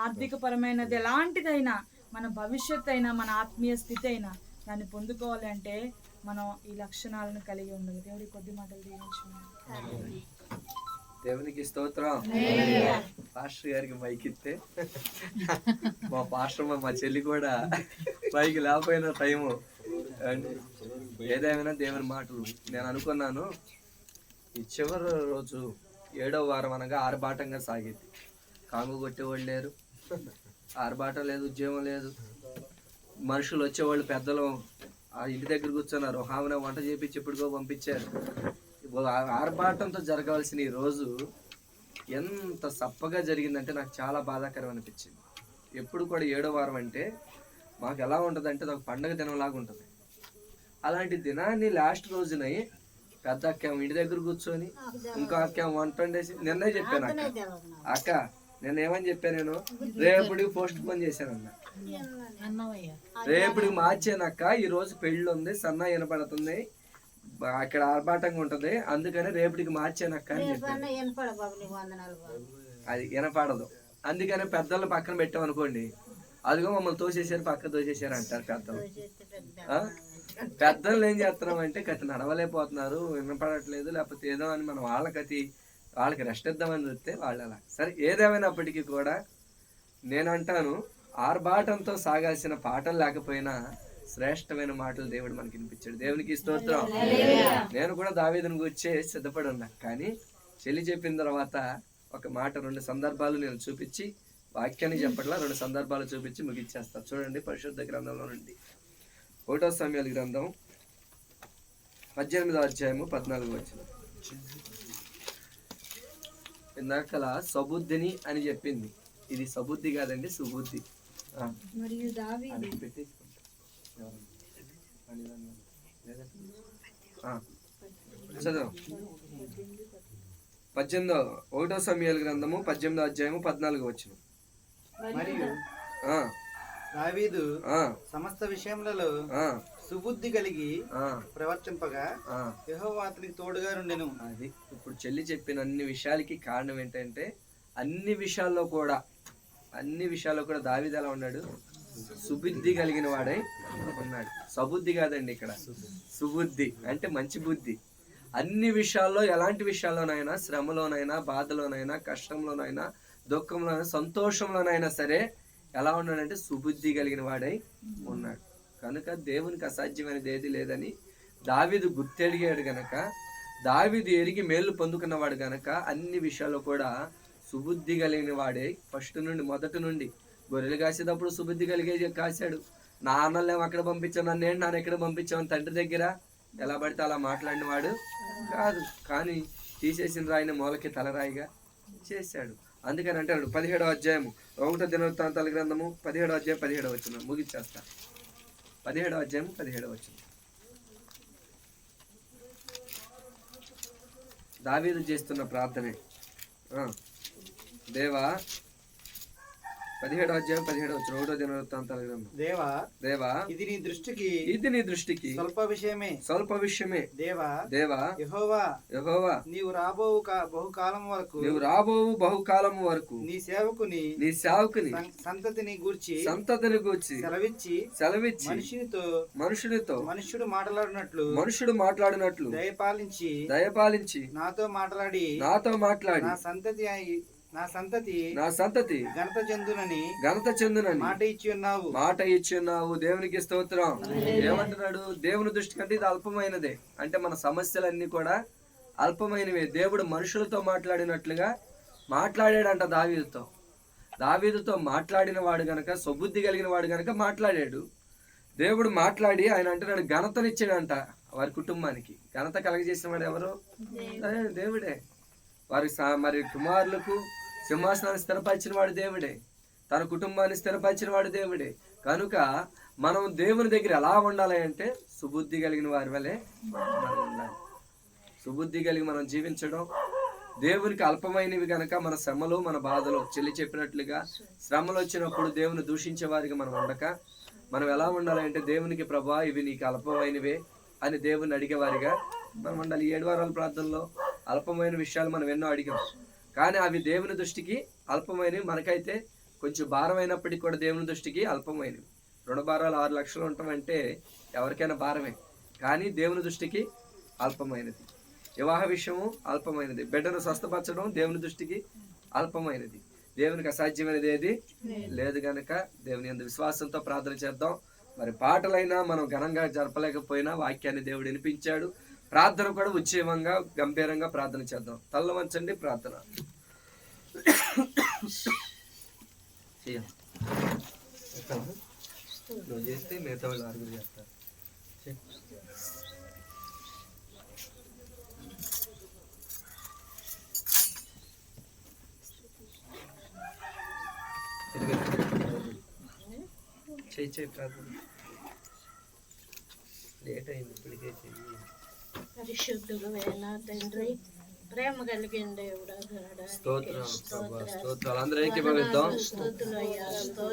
ఆర్థికపరమైనది ఎలాంటిదైనా, మన భవిష్యత్తు అయినా, మన ఆత్మీయ స్థితి అయినా దాన్ని పొందుకోవాలి అంటే మనం ఈ లక్షణాలను కలిగి ఉండాలి. దేవుడి కొద్ది మాటలు దీవించుకున్నాం. దేవునికి స్తోత్రం. పాస్టర్ గారికి మైక్ ఇస్తే మా పాస్టర్ మా చెల్లి కూడా మైక్ లేకపోయిన టైము ఏదేమైనా దేవుని మాటలు. నేను అనుకున్నాను ఈ చివరి రోజు 7వ వారం అనగా ఆర్భాటంగా సాగింది. కాంగు కొట్టేవాళ్ళు లేరు, ఆర్భాటం లేదు, ఉద్యోగం లేదు. మనుషులు వచ్చేవాళ్ళు పెద్దలు ఆ ఇంటి దగ్గర కూర్చున్నారు, ఆమె వంట చేపించి ఎప్పుడుకో పంపించారు. ఆర్భాటంతో జరగాల్సిన ఈ రోజు ఎంత సప్పగా జరిగిందంటే నాకు చాలా బాధాకరం అనిపించింది. ఎప్పుడు కూడా 7వ వారం అంటే మాకు ఎలా ఉంటుంది అంటే నాకు పండగ దినంలాగా ఉంటుంది. అలాంటి దినాన్ని లాస్ట్ రోజునై పెద్ద అక్క ఇంటి దగ్గర కూర్చొని ఇంకో అక్క వంట వండేసి నిన్నే చెప్పాను అక్క నేను ఏమని చెప్పాను, నేను రేపటికి పోస్ట్ పోన్ చేశానన్న, రేపటికి మార్చానక్క, ఈ రోజు పెళ్ళి ఉంది, సన్న వినపడుతుంది, అక్కడ ఆర్భాటంగా ఉంటది, అందుకని రేపటికి మార్చానక్క అని చెప్పాను. అది వినపడదు, అందుకని పెద్దలు పక్కన పెట్టామనుకోండి, అదిగో మమ్మల్ని తోసేసారు, పక్క తోసేసారు అంటారు పెద్దలు. పెద్దలు ఏం చేస్తున్నామంటే కతి నడవలేకపోతున్నారు, వినపడట్లేదు, లేకపోతే ఏదో అని మనం వాళ్ళకి రెస్ట్ ఇద్దామని చెప్తే వాళ్ళు అలా. సరే ఏదేమైనప్పటికీ కూడా నేను అంటాను, ఆర్భాటంతో సాగాల్సిన పాటలు లేకపోయినా శ్రేష్టమైన మాటలు దేవుడు మనకి వినిపించాడు. దేవునికి స్తోత్రం. నేను కూడా దావీదుని గురించి సిద్ధపడి ఉన్నా, కానీ చెల్లి చెప్పిన తర్వాత ఒక మాట 2 సందర్భాలు నేను చూపించి, వాక్యాన్ని చెప్పట్లా 2 సందర్భాలు చూపించి ముగించేస్తా. చూడండి పరిశుద్ధ గ్రంథంలో నుండి 1వ సమూయేలు గ్రంథం 18వ అధ్యాయము 14వ వచనం. ఇందాకలా సబుద్ధిని అని చెప్పింది, ఇది సబుద్ధి కాదండి, సుబుద్ధి. మరియు దావీదు చదువు 1వ సమూయేలు గ్రంథము 18వ అధ్యాయము 14వ వచనం. మరియు దావీదు సమస్త విషయములలో సుబుద్ధి కలిగి ప్రవర్తింపగా యెహోవా అతనికి తోడుగా నుండెను. అది ఇప్పుడు చెల్లి చెప్పిన అన్ని విషయాలకి కారణం ఏంటంటే అన్ని విషయాల్లో కూడా దావీదు ఎలా ఉన్నాడు, సుబుద్ధి కలిగిన వాడై ఉన్నాడు. సబుద్ధి కాదండి ఇక్కడ, సుబుద్ధి అంటే మంచి బుద్ధి. అన్ని విషయాల్లో, ఎలాంటి విషయాల్లోనైనా, శ్రమలోనైనా, బాధలోనైనా, కష్టంలోనైనా, దుఃఖంలోనైనా, సంతోషంలోనైనా సరే ఎలా ఉన్నాడంటే సుబుద్ధి కలిగిన వాడై ఉన్నాడు. కనుక దేవునికి అసాధ్యమైనది ఏది లేదని దావీదు గుర్తెరిగాడు గనక, దావీదు ఎరిగి మేలు పొందుకున్నవాడు గనక అన్ని విషయాల్లో కూడా సుబుద్ధి కలిగిన వాడే మొదటి నుండి గొర్రెలు కాసేటప్పుడు సుబుద్ధి కలిగే కాశాడు. నాన్నలేం అక్కడ పంపించావు, నన్ను ఎక్కడ పంపించావు తండ్రి దగ్గర ఎలా పడితే అలా మాట్లాడిన వాడు కాదు, కానీ తీసేసిన రాయిని మూలకి తలరాయిగా చేశాడు. అందుకని అంటాడు 17వ అధ్యాయము 1వ దినవృత్తాంతాల గ్రంథము 17వ అధ్యాయం 17వ వచనం ముగించేస్తా. 17వ అధ్యాయం 17వ వచనం. దావీదు చేస్తున్న ప్రార్థనే. దేవా 17వ అధ్యాయం 17వ వచనం 1వ దినవృత్తాంతాల గ్రంథం. దేవా ఇది నీ దృష్టికి స్వల్ప విషయమే. దేవా యెహోవా నీవు రాబోవు బహుకాలము వరకు నీ సేవకుని సంతతిని గూర్చి సెలవిచ్చి మనుషునితో మనుషుడు మాట్లాడినట్లు దయపాలించి నాతో మాట్లాడి నా సంతతి ఘనత చెందునని మాట ఇచ్చి ఉన్నావు. దేవునికి స్తోత్రం. ఏమంటున్నాడు? దేవుని దృష్టి కంటే ఇది అల్పమైనదే, అంటే మన సమస్యలన్నీ కూడా అల్పమైనవే. దేవుడు మనుషులతో మాట్లాడినట్లుగా మాట్లాడాడంట దావీదుతో మాట్లాడిన వాడు గనక, సుబుద్ధి కలిగిన వాడు గనక మాట్లాడాడు. దేవుడు మాట్లాడి ఆయన అంటున్నాడు ఘనతనిచ్చాడంట వారి కుటుంబానికి. ఘనత కలగజేసిన వాడు ఎవరు? దేవుడే. వారి మరి కుమారులకు సింహాసనాన్ని స్థిరపరిచిన వాడు దేవుడే, తన కుటుంబాన్ని స్థిరపరిచిన వాడు దేవుడే. కనుక మనం దేవుని దగ్గర ఎలా ఉండాలి అంటే సుబుద్ధి కలిగిన వారి వలె మనం ఉండాలి. సుబుద్ధి కలిగి మనం జీవించడం. దేవునికి అల్పమైనవి గనక మన శ్రమలు మన బాధలు, చెల్లి చెప్పినట్లుగా శ్రమలు వచ్చినప్పుడు దేవుని దూషించే వారికి మనం ఉండక మనం ఎలా ఉండాలి అంటే దేవునికి ప్రభా ఇవి నీకు అల్పమైనవే అని దేవుని అడిగేవారిగా మనం ఉండాలి. 7 వారాల ప్రార్థనలో అల్పమైన విషయాలు మనం ఎన్నో అడిగాం, కానీ అవి దేవుని దృష్టికి అల్పమైనవి. మనకైతే కొంచెం భారం అయినప్పటికీ కూడా దేవుని దృష్టికి అల్పమైనవి. రుణ భారాలు 6 లక్షలు ఉంటామంటే ఎవరికైనా భారమే, కానీ దేవుని దృష్టికి అల్పమైనది. వివాహ విషయము అల్పమైనది. బిడ్డను స్వస్థపరచడం దేవుని దృష్టికి అల్పమైనది. దేవునికి అసాధ్యమైనది ఏది లేదు. గనక దేవుని యందు విశ్వాసంతో ప్రార్థన చేద్దాం. మరి పాటలైనా మనం ఘనంగా జరపలేకపోయినా వాక్యాన్ని దేవుడు వినిపించాడు. ప్రార్థన కూడా ఉజ్జీవంగా గంభీరంగా ప్రార్థన చేద్దాం. తల్ల వంచండి, ప్రార్థన నువ్వు చేస్తే మిగతా వాళ్ళు 6 చేస్తారు. చేయి ప్రార్థన. లేట్ అయింది ఇప్పటికే. చెయ్యి. పరిశుద్ధుడు అయినా తండ్రి, ప్రేమ కలిగిన దేవుడా, స్తోత్రం ప్రభా, స్తోత్రాలు. అందరూ ఏకీభవిద్దాం. స్తుతులయ్యా, స్తోత్రం.